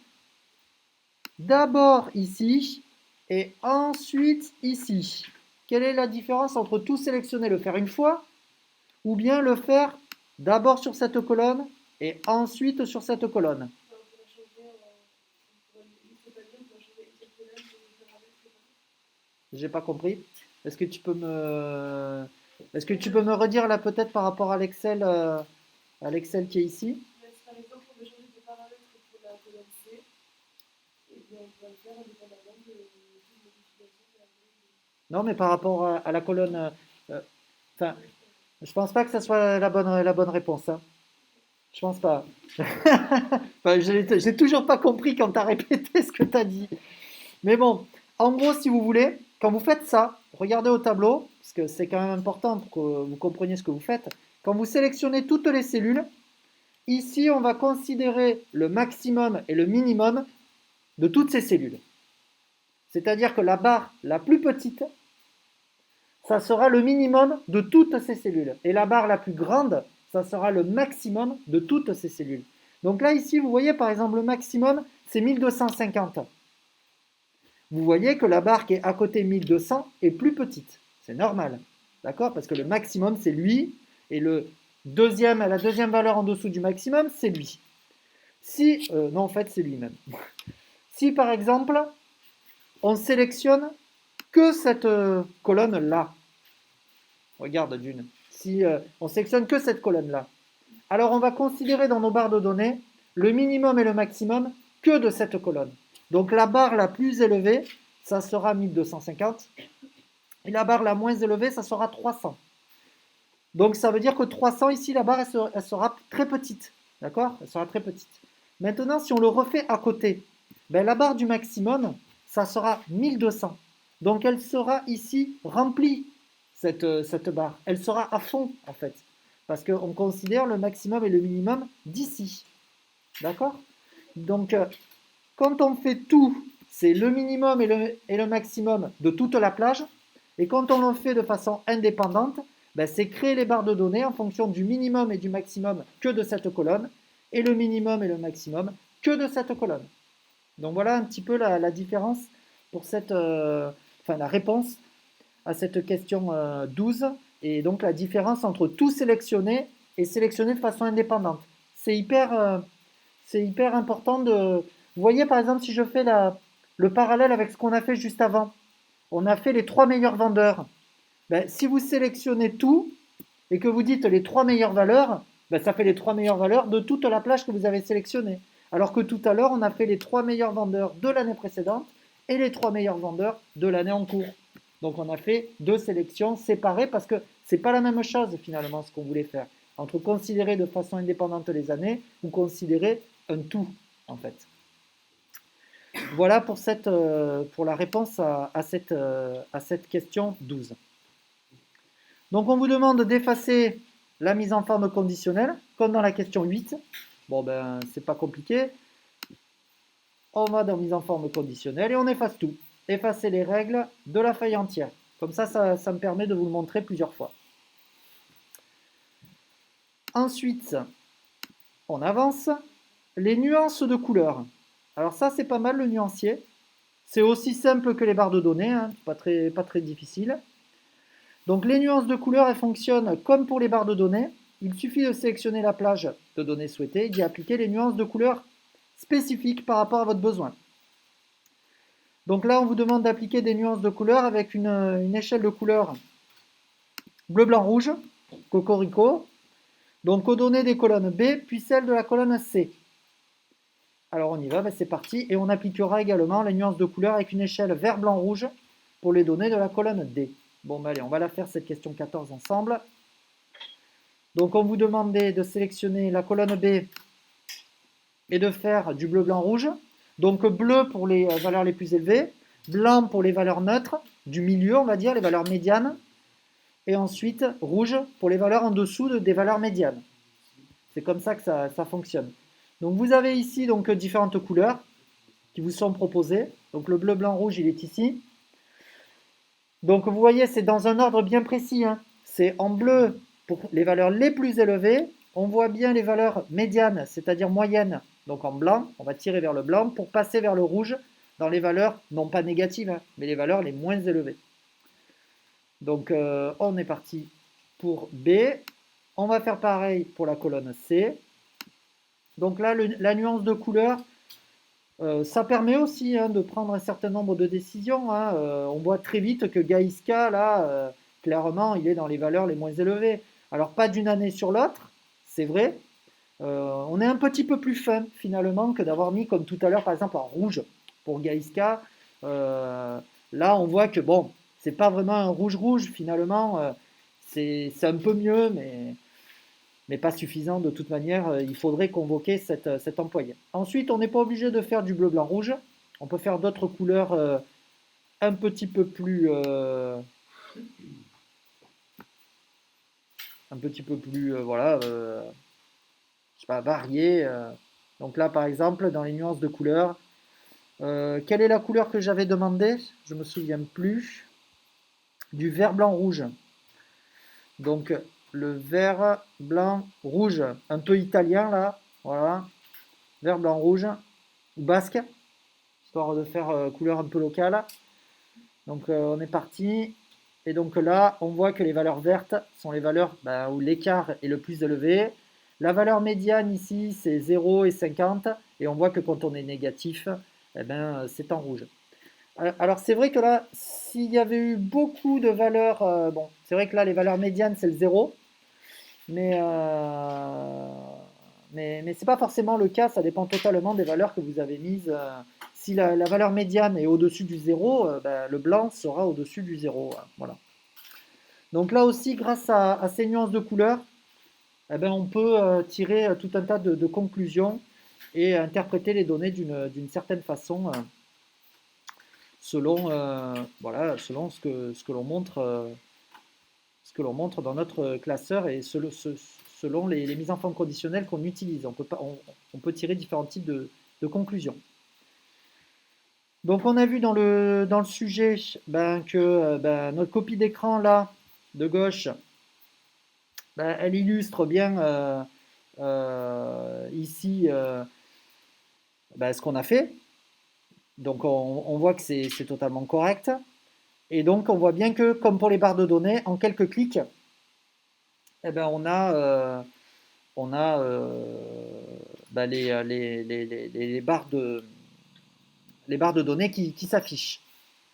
d'abord ici et ensuite ici? Quelle est la différence entre tout sélectionner, le faire une fois, ou bien le faire d'abord sur cette colonne et ensuite sur cette colonne? J'ai pas compris. Est-ce que tu peux me, est-ce que tu peux me redire là peut-être par rapport à l'Excel qui est ici? Par exemple, on veut changer de paramètres pour la colonne C, et bien on va le faire indépendamment de toute modification de la colonne. Non, mais par rapport à la colonne, enfin, je pense pas que ça soit la bonne réponse, hein. Je pense pas. Enfin, j'ai toujours pas compris quand tu as répété ce que tu as dit. Mais bon, en gros, si vous voulez, quand vous faites ça, regardez au tableau, parce que c'est quand même important pour que vous compreniez ce que vous faites. Quand vous sélectionnez toutes les cellules, ici, on va considérer le maximum et le minimum de toutes ces cellules. C'est-à-dire que la barre la plus petite, ça sera le minimum de toutes ces cellules. Et la barre la plus grande, ça sera le maximum de toutes ces cellules. Donc là, ici, vous voyez, par exemple, le maximum, c'est 1250. Vous voyez que la barre qui est à côté 1200 est plus petite. C'est normal. D'accord? Parce que le maximum, c'est lui. Et la deuxième valeur en dessous du maximum, c'est lui. Si, non, en fait, c'est lui-même. Si, par exemple, on sélectionne que cette colonne-là, regarde d'une, si on sélectionne que cette colonne-là, alors on va considérer dans nos barres de données le minimum et le maximum que de cette colonne. Donc la barre la plus élevée, ça sera 1250, et la barre la moins élevée, ça sera 300. Donc ça veut dire que 300, ici, la barre, elle sera très petite. D'accord? Elle sera très petite. Maintenant, si on le refait à côté, ben, la barre du maximum, ça sera 1200. Donc elle sera ici remplie, cette barre. Elle sera à fond, en fait. Parce qu'on considère le maximum et le minimum d'ici. D'accord? Donc, quand on fait tout, c'est le minimum et le maximum de toute la plage. Et quand on le fait de façon indépendante, ben, c'est créer les barres de données en fonction du minimum et du maximum que de cette colonne, et le minimum et le maximum que de cette colonne. Donc voilà un petit peu la différence pour la réponse à cette question 12, et donc la différence entre tout sélectionner et sélectionner de façon indépendante. C'est hyper important de... Vous voyez par exemple si je fais le parallèle avec ce qu'on a fait juste avant, on a fait les 3 meilleurs vendeurs. Ben, si vous sélectionnez tout et que vous dites les 3 meilleures valeurs, ben, ça fait les 3 meilleures valeurs de toute la plage que vous avez sélectionnée. Alors que tout à l'heure, on a fait les 3 meilleurs vendeurs de l'année précédente et les 3 meilleurs vendeurs de l'année en cours. Donc on a fait 2 sélections séparées parce que c'est pas la même chose finalement ce qu'on voulait faire. Entre considérer de façon indépendante les années ou considérer un tout en fait. Voilà pour la réponse à cette question 12. Donc on vous demande d'effacer la mise en forme conditionnelle, comme dans la question 8. Bon ben, c'est pas compliqué. On va dans mise en forme conditionnelle et on efface tout. Effacer les règles de la feuille entière. Comme ça me permet de vous le montrer plusieurs fois. Ensuite, on avance. Les nuances de couleurs. Alors ça, c'est pas mal le nuancier. C'est aussi simple que les barres de données, hein, pas très difficile. Donc les nuances de couleurs, elles fonctionnent comme pour les barres de données. Il suffit de sélectionner la plage de données souhaitée et d'y appliquer les nuances de couleurs spécifiques par rapport à votre besoin. Donc là, on vous demande d'appliquer des nuances de couleurs avec une échelle de couleurs bleu, blanc, rouge, cocorico. Donc aux données des colonnes B, puis celles de la colonne C. Alors on y va, ben c'est parti. Et on appliquera également les nuances de couleur avec une échelle vert, blanc, rouge pour les données de la colonne D. Bon, ben allez, on va la faire cette question 14 ensemble. Donc on vous demandait de sélectionner la colonne B et de faire du bleu, blanc, rouge. Donc bleu pour les valeurs les plus élevées, blanc pour les valeurs neutres, du milieu on va dire, les valeurs médianes, et ensuite rouge pour les valeurs en dessous des valeurs médianes. C'est comme ça que ça fonctionne. Donc vous avez ici donc différentes couleurs qui vous sont proposées. Donc le bleu, blanc, rouge, il est ici. Donc vous voyez, c'est dans un ordre bien précis, hein. C'est en bleu pour les valeurs les plus élevées. On voit bien les valeurs médianes, c'est-à-dire moyennes. Donc en blanc, on va tirer vers le blanc pour passer vers le rouge dans les valeurs, non pas négatives, hein, mais les valeurs les moins élevées. Donc on est parti pour B. On va faire pareil pour la colonne C. Donc là, la nuance de couleur, ça permet aussi hein, de prendre un certain nombre de décisions. Hein. On voit très vite que Gaïska, là, clairement, il est dans les valeurs les moins élevées. Alors pas d'une année sur l'autre, c'est vrai. On est un petit peu plus fin finalement que d'avoir mis comme tout à l'heure par exemple en rouge pour Gaïska. Là on voit que bon, c'est pas vraiment un rouge-rouge finalement, c'est un peu mieux mais pas suffisant de toute manière, il faudrait convoquer cet employé. Ensuite on n'est pas obligé de faire du bleu, blanc, rouge, on peut faire d'autres couleurs un petit peu plus voilà, je sais pas, variées. Donc là par exemple dans les nuances de couleurs, quelle est la couleur que j'avais demandé? Je me souviens plus. Du vert, blanc, rouge. Donc le vert, blanc, rouge, un peu italien là, voilà. Vert, blanc, rouge, ou basque, histoire de faire couleur un peu locale. Donc on est parti. Et donc là, on voit que les valeurs vertes sont les valeurs où l'écart est le plus élevé. La valeur médiane ici, c'est 0 et 50. Et on voit que quand on est négatif, eh ben, c'est en rouge. Alors c'est vrai que là, s'il y avait eu beaucoup de valeurs, bon, c'est vrai que là les valeurs médianes c'est le 0, mais, mais c'est pas forcément le cas, ça dépend totalement des valeurs que vous avez mises. Si la valeur médiane est au-dessus du 0, ben, le blanc sera au-dessus du 0. Voilà. Donc là aussi, grâce à ces nuances de couleurs, eh ben, on peut tirer tout un tas de conclusions et interpréter les données d'une certaine façon. Selon, voilà, selon ce que l'on montre, dans notre classeur et selon les mises en forme conditionnelles qu'on utilise. On peut tirer différents types de conclusions. Donc on a vu dans le sujet que notre copie d'écran là, de gauche, elle illustre bien ici ce qu'on a fait. Donc on voit que c'est totalement correct. Et donc on voit bien que, comme pour les barres de données, en quelques clics, eh ben, on a les barres de données qui s'affichent.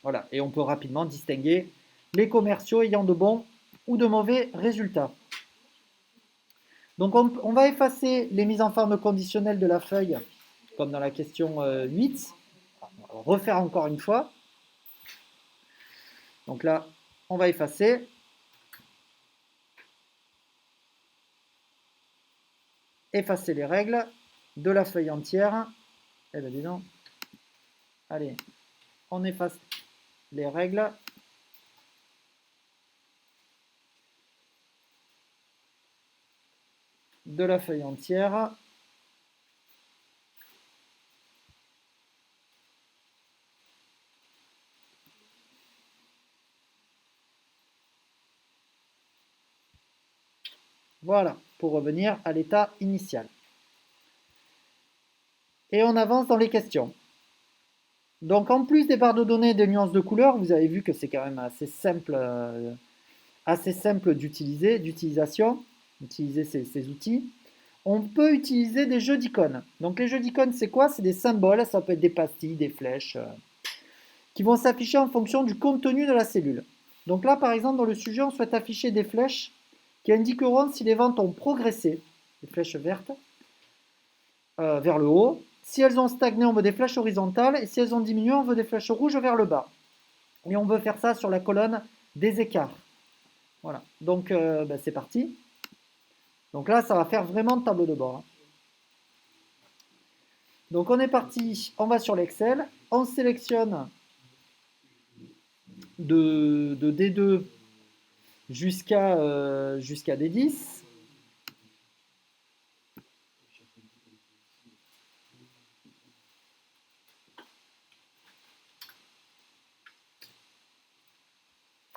Voilà. Et on peut rapidement distinguer les commerciaux ayant de bons ou de mauvais résultats. Donc on va effacer les mises en forme conditionnelles de la feuille, comme dans la question 8. On va refaire encore une fois. Donc là, on va effacer. Effacer les règles de la feuille entière. Eh bien, dis donc. Allez, on efface les règles. De la feuille entière. Voilà, pour revenir à l'état initial. Et on avance dans les questions. Donc en plus des barres de données et des nuances de couleurs, vous avez vu que c'est quand même assez simple d'utilisation, utiliser ces outils. On peut utiliser des jeux d'icônes. Donc les jeux d'icônes, c'est quoi? C'est des symboles, ça peut être des pastilles, des flèches, qui vont s'afficher en fonction du contenu de la cellule. Donc là, par exemple, dans le sujet, on souhaite afficher des flèches qui indiqueront si les ventes ont progressé, les flèches vertes, vers le haut. Si elles ont stagné, on veut des flèches horizontales, et si elles ont diminué, on veut des flèches rouges vers le bas. Et on veut faire ça sur la colonne des écarts. Voilà, donc c'est parti. Donc là, ça va faire vraiment le tableau de bord, hein. Donc on est parti, on va sur l'Excel, on sélectionne de D2 jusqu'à D10.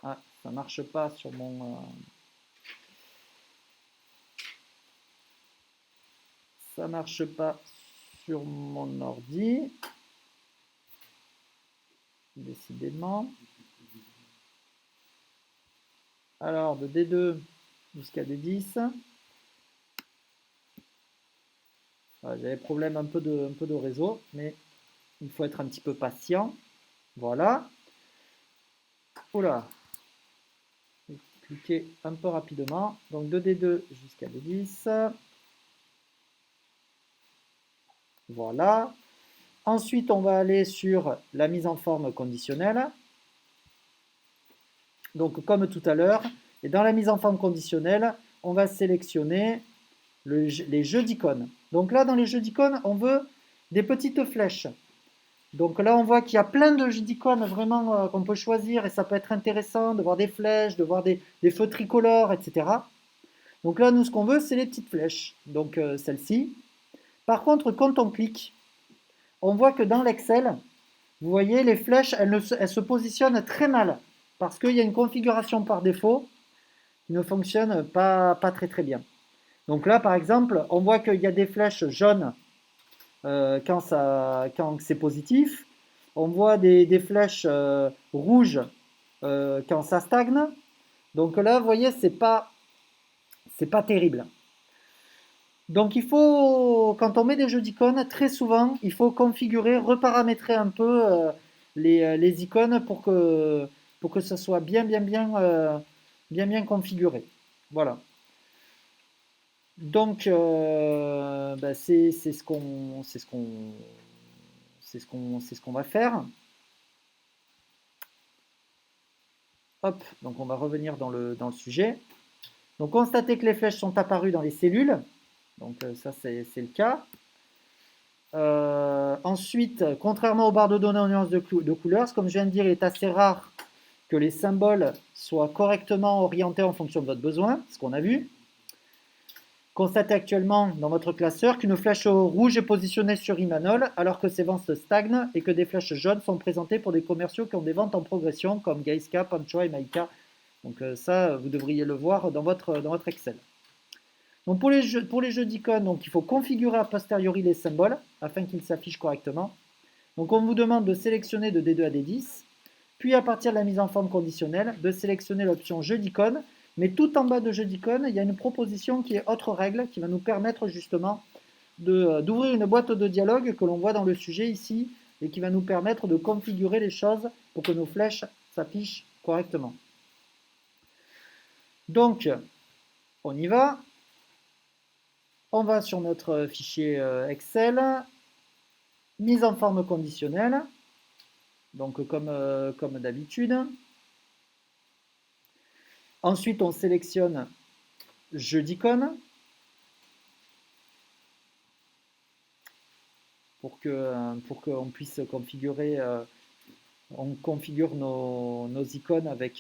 Ah, ça marche pas sur mon... ça marche pas sur mon ordi. Décidément. Alors, de D2 jusqu'à D10. Voilà, j'avais problème un peu de réseau, mais il faut être un petit peu patient. Voilà. Oula. Cliquez un peu rapidement. Donc de D2 jusqu'à D10. Voilà. Ensuite, on va aller sur la mise en forme conditionnelle. Donc, comme tout à l'heure, et dans la mise en forme conditionnelle, on va sélectionner les jeux d'icônes. Donc là, dans les jeux d'icônes, on veut des petites flèches. Donc là, on voit qu'il y a plein de jeux d'icônes vraiment qu'on peut choisir et ça peut être intéressant de voir des flèches, de voir des feux tricolores, etc. Donc là, nous, ce qu'on veut, c'est les petites flèches. Donc celle-ci. Par contre, quand on clique, on voit que dans l'Excel, vous voyez, les flèches, elles se positionnent très mal parce qu'il y a une configuration par défaut qui ne fonctionne pas très très bien. Donc là, par exemple, on voit qu'il y a des flèches jaunes quand c'est positif. On voit des flèches rouges quand ça stagne. Donc là, vous voyez, c'est pas terrible. Donc il faut, quand on met des jeux d'icônes, très souvent, il faut configurer, reparamétrer un peu les icônes pour que ça soit bien configuré. Voilà. Donc c'est ce qu'on va faire. Hop, donc on va revenir dans le sujet. Donc constatez que les flèches sont apparues dans les cellules. Donc ça c'est le cas. Ensuite, contrairement aux barres de données en nuances de couleurs, comme je viens de dire, il est assez rare que les symboles soient correctement orientés en fonction de votre besoin, ce qu'on a vu. Constatez actuellement dans votre classeur qu'une flèche rouge est positionnée sur Imanol alors que ses ventes stagnent et que des flèches jaunes sont présentées pour des commerciaux qui ont des ventes en progression comme Gaiska, Panchoa et Maïka. Donc ça, vous devriez le voir dans votre Excel. Donc pour les jeux d'icônes, donc il faut configurer a posteriori les symboles afin qu'ils s'affichent correctement. Donc on vous demande de sélectionner de D2 à D10, puis à partir de la mise en forme conditionnelle, de sélectionner l'option jeu d'icônes. Mais tout en bas de jeu d'icônes, il y a une proposition qui est autre règle qui va nous permettre justement d'ouvrir une boîte de dialogue que l'on voit dans le sujet ici et qui va nous permettre de configurer les choses pour que nos flèches s'affichent correctement. Donc, on y va. On va sur notre fichier Excel, mise en forme conditionnelle, donc comme d'habitude. Ensuite, on sélectionne jeu d'icônes pour qu'on puisse configurer, on configure nos icônes avec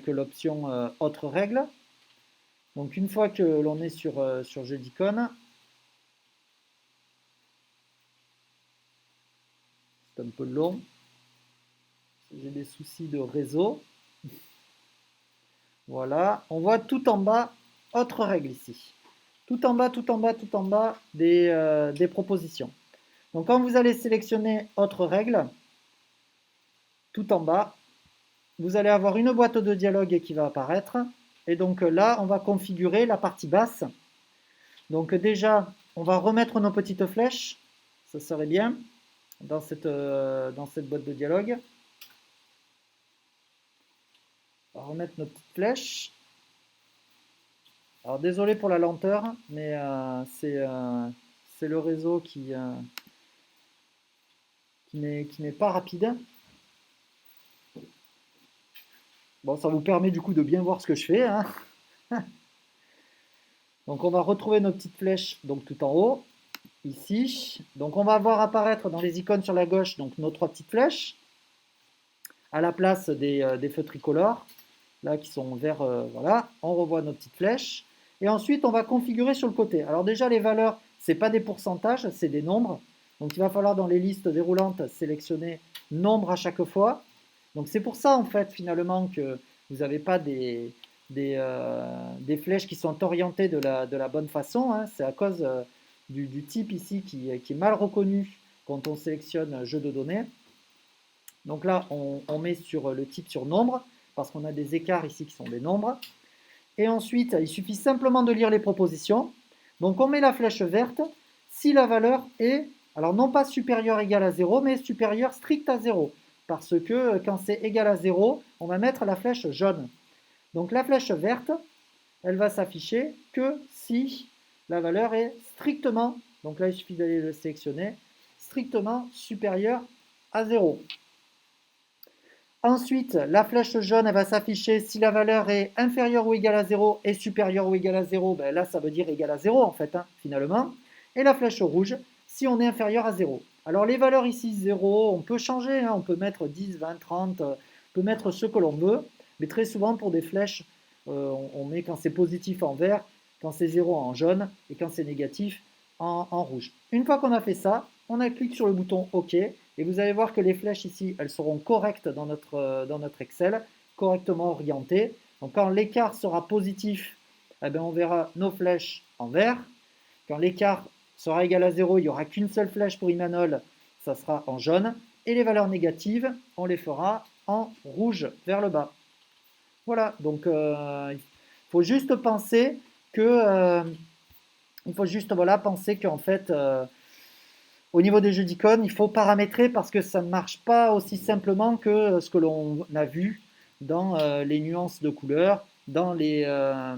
l'option autre règle. Donc une fois que l'on est sur jeu d'icônes, c'est un peu long, j'ai des soucis de réseau. Voilà, on voit tout en bas, autre règle ici. Tout en bas des propositions. Donc quand vous allez sélectionner autre règle, tout en bas, vous allez avoir une boîte de dialogue qui va apparaître. Et donc là, on va configurer la partie basse. Donc déjà, on va remettre nos petites flèches. Ça serait bien dans cette boîte de dialogue. On va remettre nos petites flèches. Alors désolé pour la lenteur, mais c'est le réseau qui n'est pas rapide. Bon, ça vous permet du coup de bien voir ce que je fais, hein. Donc on va retrouver nos petites flèches donc tout en haut, ici. Donc on va voir apparaître dans les icônes sur la gauche donc nos trois petites flèches à la place des feux tricolores, là qui sont verts, voilà. On revoit nos petites flèches. Et ensuite on va configurer sur le côté. Alors déjà les valeurs, c'est pas des pourcentages, c'est des nombres. Donc il va falloir dans les listes déroulantes sélectionner nombre à chaque fois. Donc c'est pour ça en fait finalement que vous n'avez pas des flèches qui sont orientées de la bonne façon, hein. C'est à cause du type ici qui est mal reconnu quand on sélectionne jeu de données. Donc là on met sur le type sur nombre parce qu'on a des écarts ici qui sont des nombres. Et ensuite il suffit simplement de lire les propositions. Donc on met la flèche verte si la valeur est, alors non pas supérieure égale à 0, mais supérieure stricte à 0. Parce que quand c'est égal à 0, on va mettre la flèche jaune. Donc la flèche verte, elle va s'afficher que si la valeur est strictement, donc là il suffit d'aller le sélectionner, strictement supérieure à 0. Ensuite, la flèche jaune, elle va s'afficher si la valeur est inférieure ou égale à 0 et supérieure ou égale à 0, ben là ça veut dire égal à 0 en fait, hein, finalement. Et la flèche rouge, si on est inférieur à 0. Alors les valeurs ici, 0, on peut changer, hein, on peut mettre 10, 20, 30, on peut mettre ce que l'on veut, mais très souvent pour des flèches, on met quand c'est positif en vert, quand c'est 0 en jaune, et quand c'est négatif en rouge. Une fois qu'on a fait ça, on clique sur le bouton OK, et vous allez voir que les flèches ici, elles seront correctes dans notre Excel, correctement orientées. Donc quand l'écart sera positif, eh bien, on verra nos flèches en vert. Quand l'écart sera égal à 0, il n'y aura qu'une seule flèche pour Imanol, ça sera en jaune. Et les valeurs négatives, on les fera en rouge vers le bas. Voilà, donc il faut juste penser que il faut juste voilà, penser qu'en fait au niveau des jeux d'icônes, il faut paramétrer parce que ça ne marche pas aussi simplement que ce que l'on a vu dans les nuances de couleurs, dans les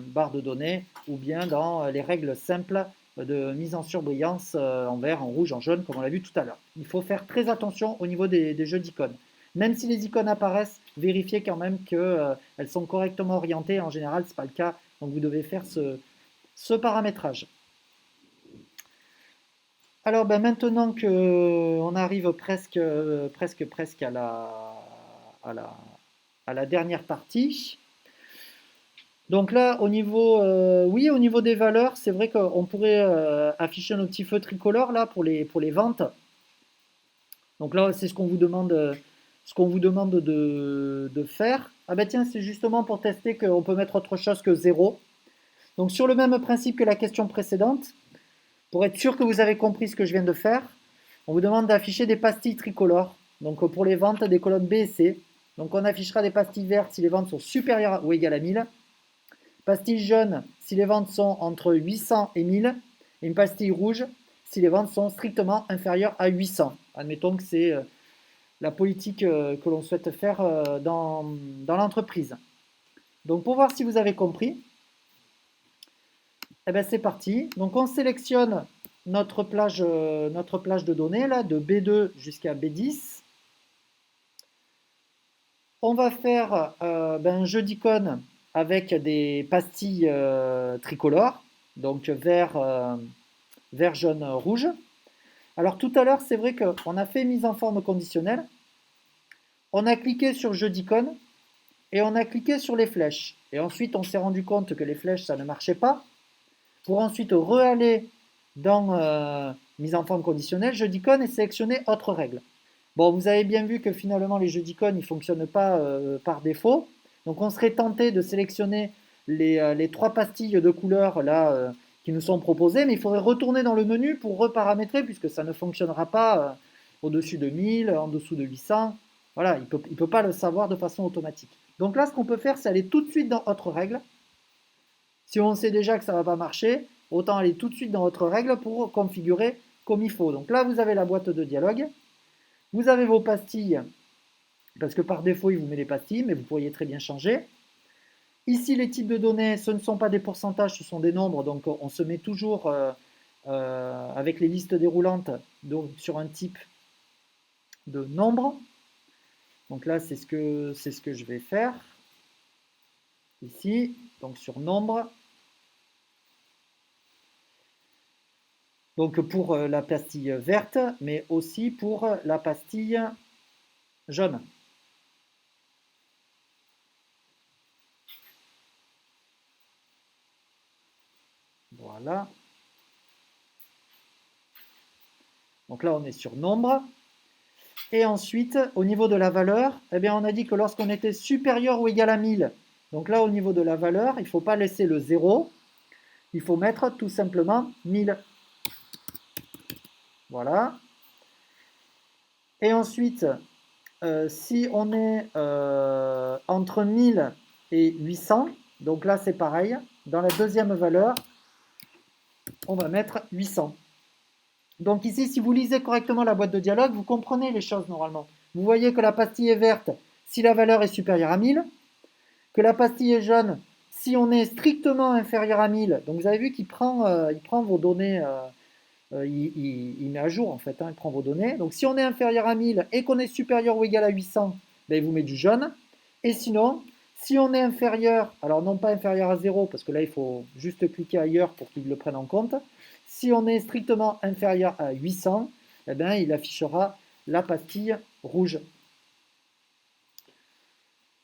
barres de données ou bien dans les règles simples de mise en surbrillance en vert, en rouge, en jaune, comme on l'a vu tout à l'heure. Il faut faire très attention au niveau des jeux d'icônes. Même si les icônes apparaissent, vérifiez quand même qu'elles sont correctement orientées. En général, ce n'est pas le cas, donc vous devez faire ce paramétrage. Alors ben, maintenant qu'on arrive presque à la, à la dernière partie, donc là oui, au niveau des valeurs, c'est vrai qu'on pourrait afficher nos petits feux tricolores là pour les ventes. Donc là, c'est ce qu'on vous demande de faire. Ah ben tiens, c'est justement pour tester qu'on peut mettre autre chose que 0. Donc sur le même principe que la question précédente, pour être sûr que vous avez compris ce que je viens de faire, on vous demande d'afficher des pastilles tricolores. Donc pour les ventes des colonnes B et C. Donc on affichera des pastilles vertes si les ventes sont supérieures ou égales à 1000. Pastilles jaunes si les ventes sont entre 800 et 1000. Et une pastille rouge si les ventes sont strictement inférieures à 800. Admettons que c'est la politique que l'on souhaite faire dans l'entreprise. Donc pour voir si vous avez compris, eh ben c'est parti. Donc on sélectionne notre plage de données là, de B2 jusqu'à B10. On va faire un jeu d'icônes avec des pastilles tricolores, donc vert, vert, jaune, rouge. Alors tout à l'heure, c'est vrai qu'on a fait mise en forme conditionnelle. On a cliqué sur jeu d'icônes et on a cliqué sur les flèches. Et ensuite, on s'est rendu compte que les flèches, ça ne marchait pas. Pour ensuite re-aller dans mise en forme conditionnelle, jeu d'icônes et sélectionner autre règle. Bon, vous avez bien vu que finalement les jeux d'icônes ne fonctionnent pas par défaut. Donc on serait tenté de sélectionner les trois pastilles de couleurs là qui nous sont proposées, mais il faudrait retourner dans le menu pour reparamétrer puisque ça ne fonctionnera pas au-dessus de 1000, en dessous de 800. Voilà, il ne peut pas le savoir de façon automatique. Donc là, ce qu'on peut faire, c'est aller tout de suite dans autre règle. Si on sait déjà que ça ne va pas marcher, autant aller tout de suite dans votre règle pour configurer comme il faut. Donc là, vous avez la boîte de dialogue. Vous avez vos pastilles, parce que par défaut, il vous met les pastilles, mais vous pourriez très bien changer. Ici, les types de données, ce ne sont pas des pourcentages, ce sont des nombres, donc on se met toujours avec les listes déroulantes donc, sur un type de nombre. Donc là, c'est ce que je vais faire ici, donc sur nombre. Donc pour la pastille verte, mais aussi pour la pastille jaune. Voilà. Donc là, on est sur nombre. Et ensuite, au niveau de la valeur, eh bien, on a dit que lorsqu'on était supérieur ou égal à 1000, donc là, au niveau de la valeur, il ne faut pas laisser le 0, il faut mettre tout simplement 1000. Voilà. Et ensuite, si on est entre 1000 et 800, donc là, c'est pareil. Dans la deuxième valeur, on va mettre 800. Donc ici, si vous lisez correctement la boîte de dialogue, vous comprenez les choses normalement. Vous voyez que la pastille est verte si la valeur est supérieure à 1000, que la pastille est jaune si on est strictement inférieur à 1000. Donc vous avez vu qu'il prend, il prend vos données, il met à jour en fait, hein, il prend vos données. Donc si on est inférieur à 1000 et qu'on est supérieur ou égal à 800, ben, il vous met du jaune. Et sinon, si on est inférieur, alors non pas inférieur à 0, parce que là il faut juste cliquer ailleurs pour qu'il le prenne en compte. Si on est strictement inférieur à 800, eh bien, il affichera la pastille rouge.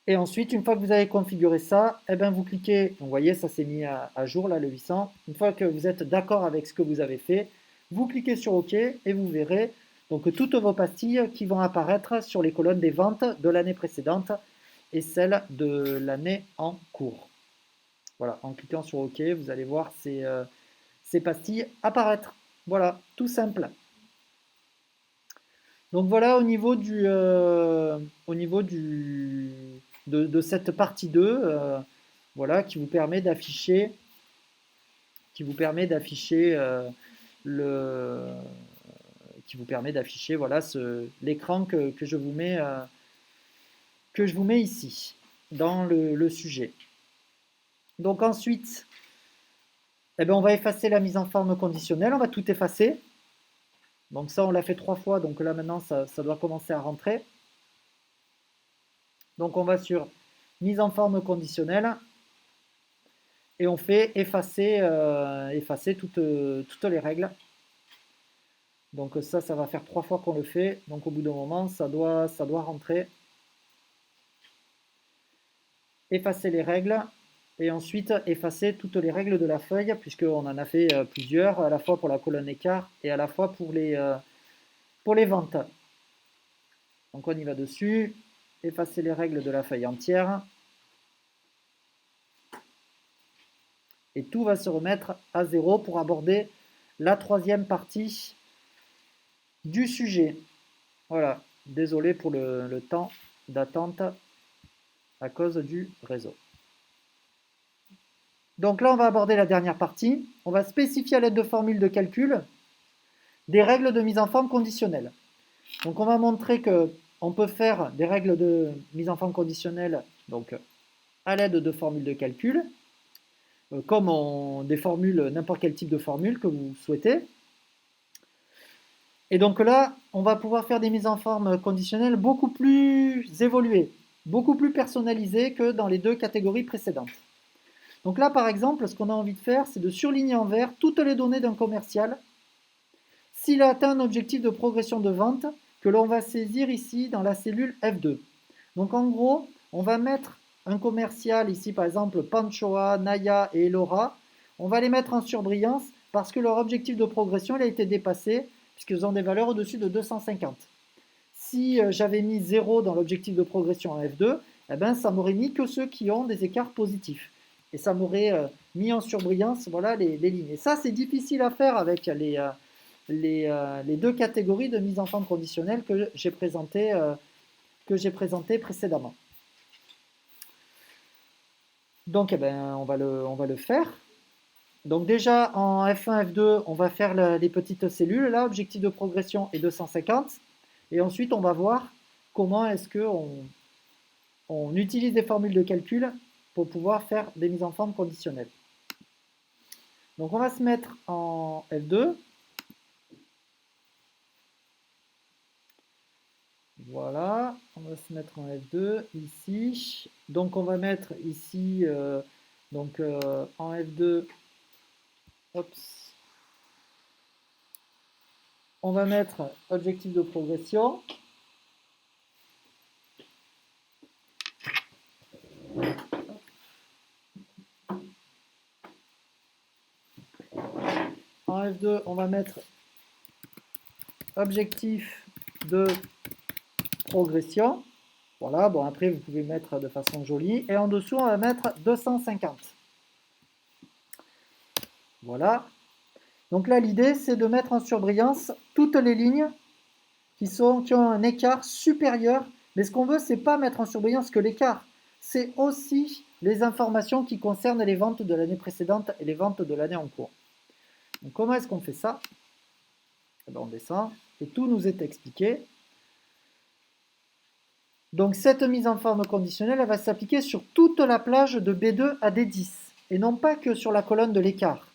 Et ensuite, une fois que vous avez configuré ça, eh bien, vous cliquez, donc vous voyez, ça s'est mis à jour, là, le 800. Une fois que vous êtes d'accord avec ce que vous avez fait, vous cliquez sur OK et vous verrez donc toutes vos pastilles qui vont apparaître sur les colonnes des ventes de l'année précédente et celles de l'année en cours. Voilà, en cliquant sur OK, vous allez voir ces pastilles apparaître. Voilà, tout simple. Donc voilà au niveau de cette partie 2, voilà, qui vous permet d'afficher le qui vous permet d'afficher voilà l'écran que je vous mets ici dans le sujet. Donc ensuite, eh bien, on va effacer la mise en forme conditionnelle, on va tout effacer. Donc ça, on l'a fait 3 fois, donc là maintenant, ça doit commencer à rentrer. Donc on va sur mise en forme conditionnelle et on fait effacer, toutes les règles. Donc ça va faire 3 fois qu'on le fait. Donc au bout d'un moment, ça doit rentrer. Effacer les règles et ensuite effacer toutes les règles de la feuille puisqu'on en a fait plusieurs, à la fois pour la colonne écart et à la fois pour les ventes. Donc on y va dessus, effacer les règles de la feuille entière. Et tout va se remettre à 0 pour aborder la troisième partie du sujet. Voilà, désolé pour le temps d'attente à cause du réseau. Donc là, on va aborder la dernière partie. On va spécifier à l'aide de formules de calcul des règles de mise en forme conditionnelle. Donc on va montrer qu'on peut faire des règles de mise en forme conditionnelle donc, à l'aide de formules de calcul, comme des formules, n'importe quel type de formule que vous souhaitez. Et donc là, on va pouvoir faire des mises en forme conditionnelles beaucoup plus évoluées, beaucoup plus personnalisées que dans les deux catégories précédentes. Donc là, par exemple, ce qu'on a envie de faire, c'est de surligner en vert toutes les données d'un commercial s'il a atteint un objectif de progression de vente que l'on va saisir ici dans la cellule F2. Donc en gros, on va mettre un commercial ici, par exemple Panchoa, Naya et Elora, on va les mettre en surbrillance parce que leur objectif de progression il a été dépassé puisqu'ils ont des valeurs au-dessus de 250. Si j'avais mis 0 dans l'objectif de progression en F2, eh ben, ça m'aurait mis que ceux qui ont des écarts positifs. Et ça m'aurait mis en surbrillance voilà, les lignes. Et ça, c'est difficile à faire avec les deux catégories de mise en forme conditionnelle que j'ai présentées précédemment. Donc, eh ben, on va le faire. Donc déjà, en F1, F2, on va faire les petites cellules. Là, objectif de progression est 250. Et ensuite, on va voir comment est-ce qu'on utilise des formules de calcul pour pouvoir faire des mises en forme conditionnelles. Donc on va se mettre en F2. Voilà, on va se mettre en F2 ici. Donc on va mettre ici, en F2, hop, on va mettre objectif de progression. En F2, on va mettre objectif de progression. Voilà, bon après vous pouvez mettre de façon jolie. Et en dessous, on va mettre 250. Voilà. Donc là, l'idée, c'est de mettre en surbrillance toutes les lignes qui ont un écart supérieur. Mais ce qu'on veut, c'est pas mettre en surbrillance que l'écart. C'est aussi les informations qui concernent les ventes de l'année précédente et les ventes de l'année en cours. Donc comment est-ce qu'on fait ça? Eh bien, on descend et tout nous est expliqué. Donc cette mise en forme conditionnelle, elle va s'appliquer sur toute la plage de B2 à D10 et non pas que sur la colonne de l'écart.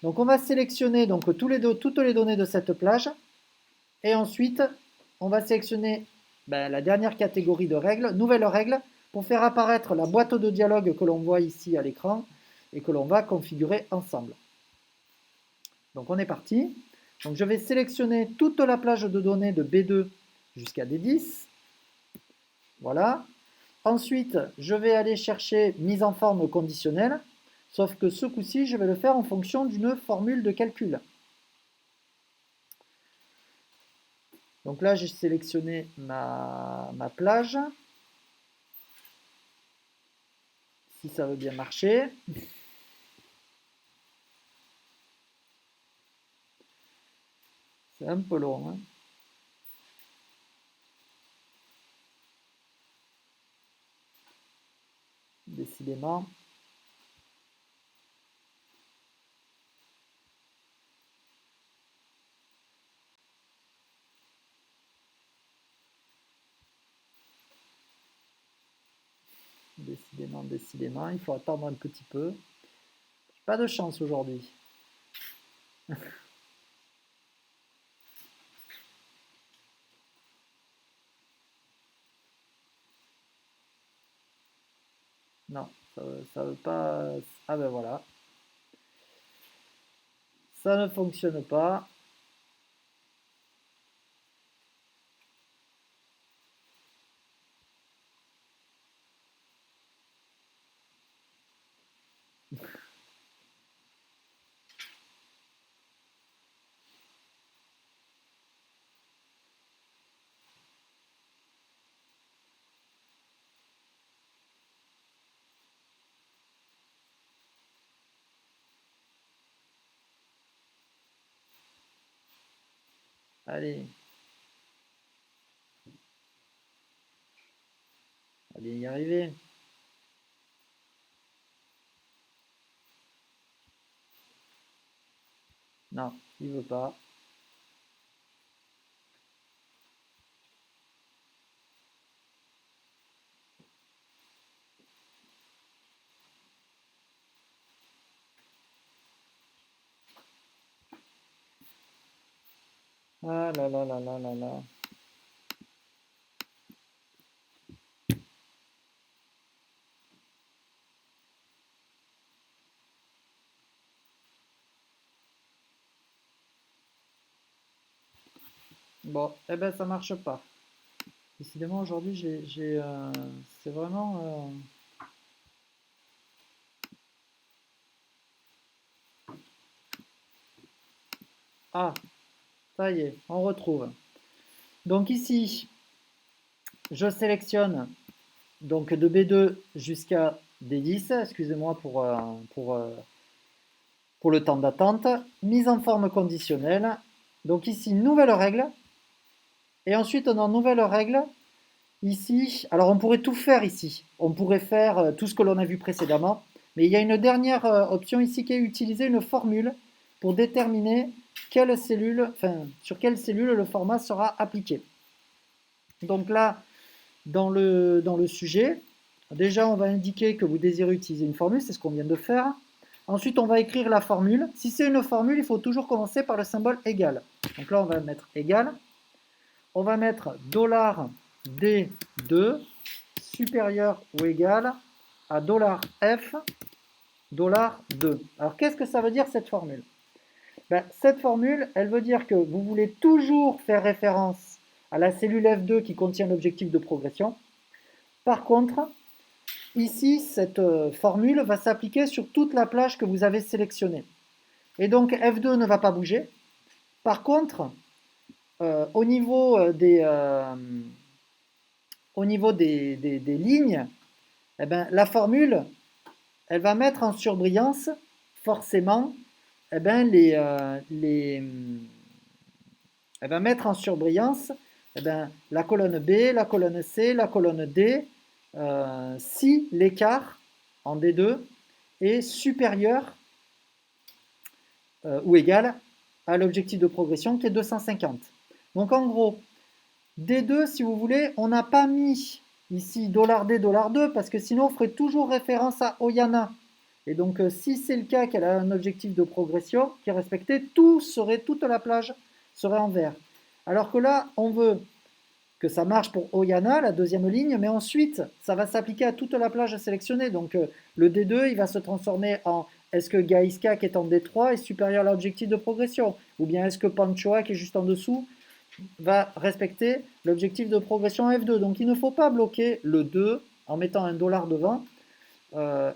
Donc on va sélectionner donc, toutes les données de cette plage et ensuite on va sélectionner la dernière catégorie de règles, nouvelle règle, pour faire apparaître la boîte de dialogue que l'on voit ici à l'écran et que l'on va configurer ensemble. Donc on est parti. Donc je vais sélectionner toute la plage de données de B2 jusqu'à D10. Voilà. Ensuite, je vais aller chercher mise en forme conditionnelle, sauf que ce coup-ci, je vais le faire en fonction d'une formule de calcul. Donc là, j'ai sélectionné ma plage. Si ça veut bien marcher. C'est un peu long, hein. Décidément. Décidément, il faut attendre un petit peu. Pas de chance aujourd'hui. Non, ça veut pas... Ah ben voilà. Ça ne fonctionne pas. Allez. Allez y arriver. Non, il veut pas. Ah là là là là là là. Bon, eh ben ça marche pas. Décidément aujourd'hui c'est vraiment Ah, ça y est, on retrouve. Donc ici, je sélectionne donc de B2 jusqu'à D10, excusez-moi pour le temps d'attente. Mise en forme conditionnelle. Donc ici, nouvelle règle. Et ensuite, dans nouvelle règle, ici, alors on pourrait tout faire ici. On pourrait faire tout ce que l'on a vu précédemment. Mais il y a une dernière option ici qui est utiliser une formule pour déterminer sur quelle cellule le format sera appliqué. Donc là, dans le sujet, Déjà, on va indiquer que vous désirez utiliser une formule, c'est ce qu'on vient de faire. Ensuite, on va écrire la formule. Si c'est une formule, il faut toujours commencer par le symbole égal. Donc là, on va mettre égal. On va mettre $D2 supérieur ou égal à $F $2. Alors, qu'est-ce que ça veut dire cette formule? Ben, cette formule, elle veut dire que vous voulez toujours faire référence à la cellule F2 qui contient l'objectif de progression. Par contre, ici, cette formule va s'appliquer sur toute la plage que vous avez sélectionnée. Et donc, F2 ne va pas bouger. Par contre, au niveau des lignes, eh ben, la formule, elle va mettre en surbrillance, forcément, eh ben, elle va mettre en surbrillance eh ben, la colonne B, la colonne C, la colonne D, si l'écart en D2 est supérieur ou égal à l'objectif de progression qui est 250. Donc en gros, D2, si vous voulez, on n'a pas mis ici $D, $2, parce que sinon on ferait toujours référence à Oyana. Et donc si c'est le cas qu'elle a un objectif de progression qui est respecté, toute la plage serait en vert. Alors que là, on veut que ça marche pour Oyana, la deuxième ligne, mais ensuite, ça va s'appliquer à toute la plage sélectionnée. Donc le D2, il va se transformer en est-ce que Gaïska qui est en D3 est supérieur à l'objectif de progression? Ou bien est-ce que Panchoa qui est juste en dessous va respecter l'objectif de progression F2? Donc il ne faut pas bloquer le 2 en mettant un $, devant.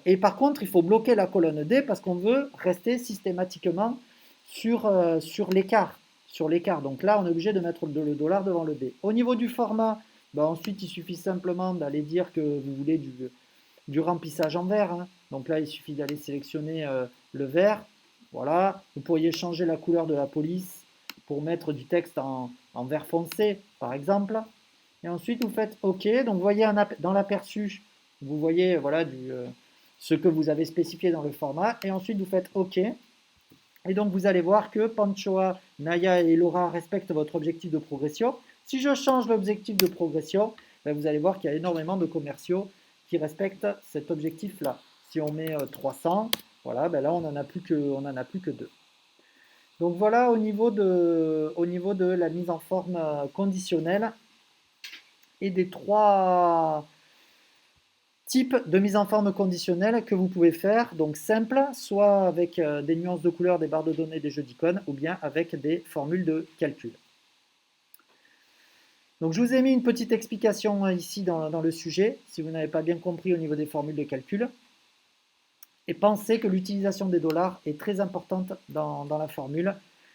Et par contre, il faut bloquer la colonne D parce qu'on veut rester systématiquement sur l'écart. Donc là, on est obligé de mettre le $, devant le D. Au niveau du format, ben ensuite, il suffit simplement d'aller dire que vous voulez du remplissage en vert. Hein. Donc là, il suffit d'aller sélectionner le vert. Voilà. Vous pourriez changer la couleur de la police pour mettre du texte en vert foncé, par exemple. Et ensuite, vous faites OK. Donc, vous voyez dans l'aperçu, vous voyez voilà, ce que vous avez spécifié dans le format. Et ensuite, vous faites OK. Et donc, vous allez voir que Panchoa, Naya et Laura respectent votre objectif de progression. Si je change l'objectif de progression, ben, vous allez voir qu'il y a énormément de commerciaux qui respectent cet objectif-là. Si on met 300, voilà, ben là, on n'en a plus que 2. Donc voilà au niveau de la mise en forme conditionnelle et des 3 types de mise en forme conditionnelle que vous pouvez faire. Donc simple, soit avec des nuances de couleurs, des barres de données, des jeux d'icônes, ou bien avec des formules de calcul. Donc je vous ai mis une petite explication ici dans le sujet, si vous n'avez pas bien compris au niveau des formules de calcul. Et pensez que l'utilisation des dollars est très importante dans la formule,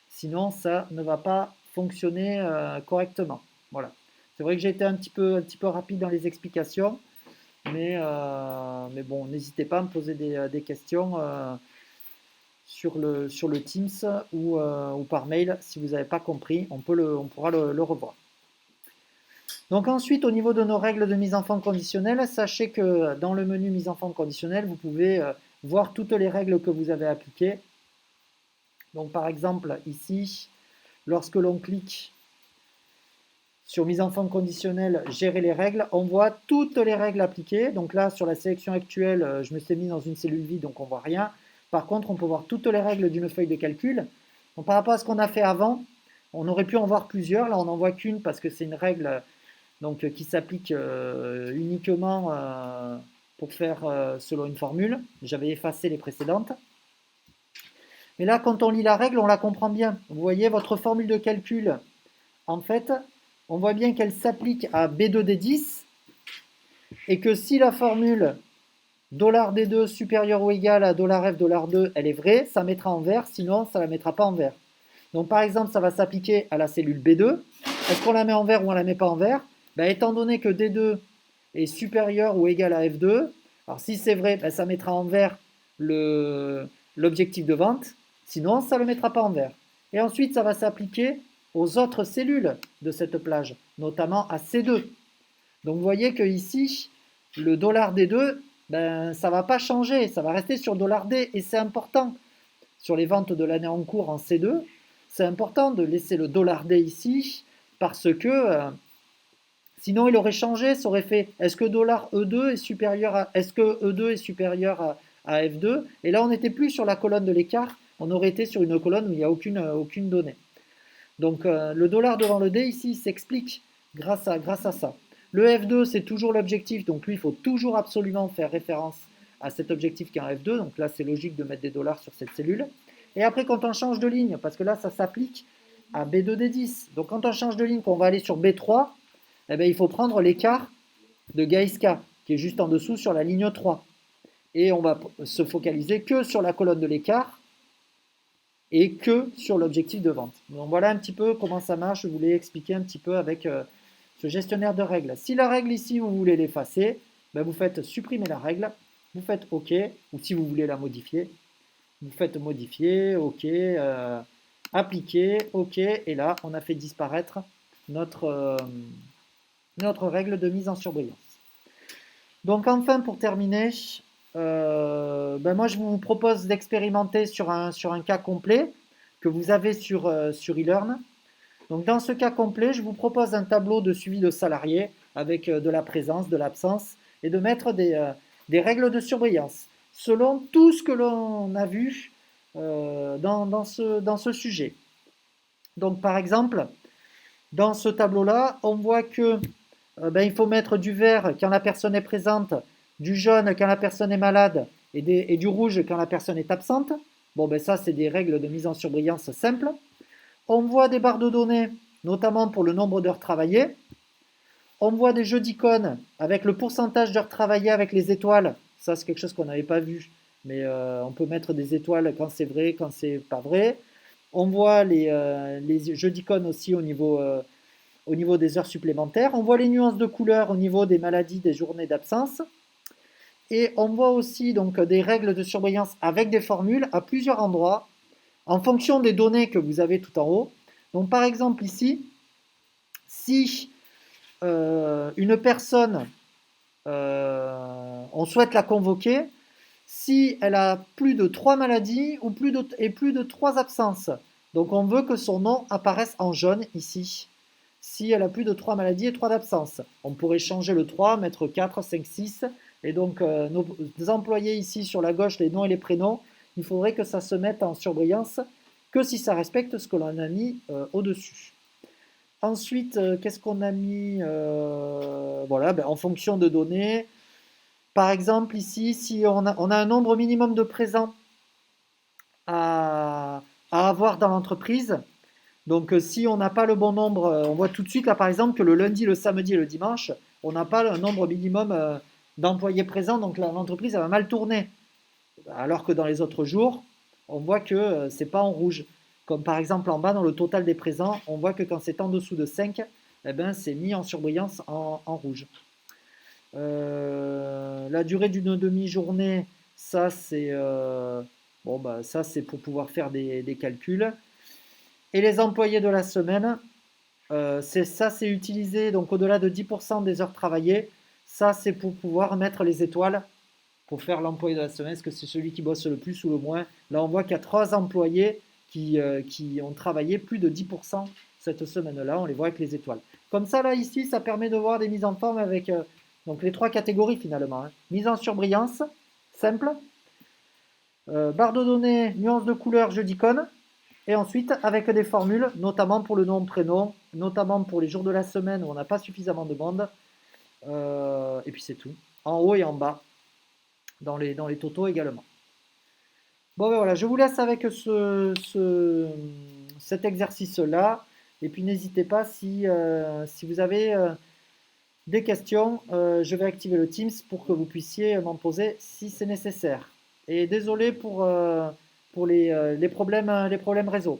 sinon ça ne va pas fonctionner correctement. Voilà. C'est vrai que j'ai été un petit peu rapide dans les explications, mais bon, n'hésitez pas à me poser des questions sur le Teams ou par mail si vous n'avez pas compris, on pourra le revoir. Donc ensuite, au niveau de nos règles de mise en forme conditionnelle, sachez que dans le menu mise en forme conditionnelle, vous pouvez voir toutes les règles que vous avez appliquées. Donc par exemple, ici, lorsque l'on clique sur mise en forme conditionnelle, gérer les règles, on voit toutes les règles appliquées. Donc là, sur la sélection actuelle, je me suis mis dans une cellule vide, donc on ne voit rien. Par contre, on peut voir toutes les règles d'une feuille de calcul. Donc par rapport à ce qu'on a fait avant, on aurait pu en voir plusieurs. Là, on n'en voit qu'une parce que c'est une règle donc, qui s'applique uniquement pour faire selon une formule. J'avais effacé les précédentes. Mais là, quand on lit la règle, on la comprend bien. Vous voyez, votre formule de calcul, en fait, on voit bien qu'elle s'applique à B2D10 et que si la formule $D2 supérieur ou égal à $F $2, elle est vraie, ça mettra en vert, sinon ça ne la mettra pas en vert. Donc par exemple, ça va s'appliquer à la cellule B2. Est-ce qu'on la met en vert ou on ne la met pas en vert? Ben, étant donné que D2 est supérieur ou égal à F2, alors si c'est vrai, ben, ça mettra en vert l'objectif de vente, sinon ça ne le mettra pas en vert. Et ensuite, ça va s'appliquer aux autres cellules de cette plage, notamment à C2. Donc vous voyez que ici, le $D2, ben, ça ne va pas changer, ça va rester sur $D, et c'est important. Sur les ventes de l'année en cours en C2, c'est important de laisser le $D ici, parce que Sinon, il aurait changé, ça aurait fait est-ce que $E2 est supérieur à est-ce que E2 est supérieur à F2? Et là, on n'était plus sur la colonne de l'écart, on aurait été sur une colonne où il n'y a aucune donnée. Donc le dollar devant le D ici s'explique grâce à ça. Le F2 c'est toujours l'objectif, donc lui il faut toujours absolument faire référence à cet objectif qui est un F2, donc là c'est logique de mettre des dollars sur cette cellule. Et après quand on change de ligne, parce que là ça s'applique à B2D10, donc quand on change de ligne, qu'on va aller sur B3, eh bien, il faut prendre l'écart de Gaiska, qui est juste en dessous sur la ligne 3. Et on va se focaliser que sur la colonne de l'écart, et que sur l'objectif de vente. Donc voilà un petit peu comment ça marche, je voulais expliquer un petit peu avec ce gestionnaire de règles. Si la règle ici, vous voulez l'effacer, ben vous faites supprimer la règle, vous faites OK, ou si vous voulez la modifier, vous faites modifier, OK, appliquer, OK, et là on a fait disparaître notre règle de mise en surbrillance. Donc enfin pour terminer, ben moi je vous propose d'expérimenter sur un cas complet que vous avez sur eLearn. Donc dans ce cas complet, je vous propose un tableau de suivi de salariés avec de la présence, de l'absence et de mettre des règles de surveillance selon tout ce que l'on a vu dans ce sujet. Donc par exemple, dans ce tableau-là, on voit que ben, il faut mettre du vert quand la personne est présente, du jaune quand la personne est malade et du rouge quand la personne est absente. Bon, ben ça, c'est des règles de mise en surbrillance simples. On voit des barres de données, notamment pour le nombre d'heures travaillées. On voit des jeux d'icônes avec le pourcentage d'heures travaillées avec les étoiles. Ça, c'est quelque chose qu'on n'avait pas vu, mais on peut mettre des étoiles quand c'est vrai, quand c'est pas vrai. On voit les jeux d'icônes aussi au niveau des heures supplémentaires. On voit les nuances de couleurs au niveau des maladies, des journées d'absence. Et on voit aussi donc des règles de surveillance avec des formules à plusieurs endroits en fonction des données que vous avez tout en haut. Donc par exemple ici, si une personne, on souhaite la convoquer, si elle a plus de 3 maladies ou plus de 3 absences. Donc on veut que son nom apparaisse en jaune ici. Si elle a plus de 3 maladies et 3 d'absence. On pourrait changer le 3, mettre 4, 5, 6. Et donc nos employés ici sur la gauche, les noms et les prénoms, il faudrait que ça se mette en surbrillance que si ça respecte ce que l'on a mis au-dessus. Ensuite, qu'est-ce qu'on a mis voilà, ben, en fonction de données. Par exemple, ici, si on a un nombre minimum de présents à avoir dans l'entreprise, donc si on n'a pas le bon nombre, on voit tout de suite là par exemple que le lundi, le samedi et le dimanche, on n'a pas le nombre minimum d'employés présents, donc l'entreprise va mal tourner. Alors que dans les autres jours, on voit que c'est pas en rouge. Comme par exemple en bas dans le total des présents, on voit que quand c'est en dessous de 5, eh ben, c'est mis en surbrillance en rouge. La durée d'une demi-journée, ça c'est bon, bah, ça, c'est pour pouvoir faire des calculs. Et les employés de la semaine, c'est utilisé donc au-delà de 10% des heures travaillées. Ça, c'est pour pouvoir mettre les étoiles pour faire l'employé de la semaine. Est-ce que c'est celui qui bosse le plus ou le moins? Là, on voit qu'il y a 3 employés qui ont travaillé plus de 10% cette semaine-là. On les voit avec les étoiles. Comme ça, là, ici, ça permet de voir des mises en forme avec donc les 3 catégories finalement. Hein. Mise en surbrillance, simple. Barre de données, nuances de couleur, jeu d'icônes. Et ensuite, avec des formules, notamment pour le nom, prénom, notamment pour les jours de la semaine où on n'a pas suffisamment de monde. Et puis c'est tout. En haut et en bas, dans les totaux également. Bon, ben voilà, je vous laisse avec cet exercice-là. Et puis n'hésitez pas, si vous avez des questions, je vais activer le Teams pour que vous puissiez m'en poser si c'est nécessaire. Et désolé pour les problèmes réseau.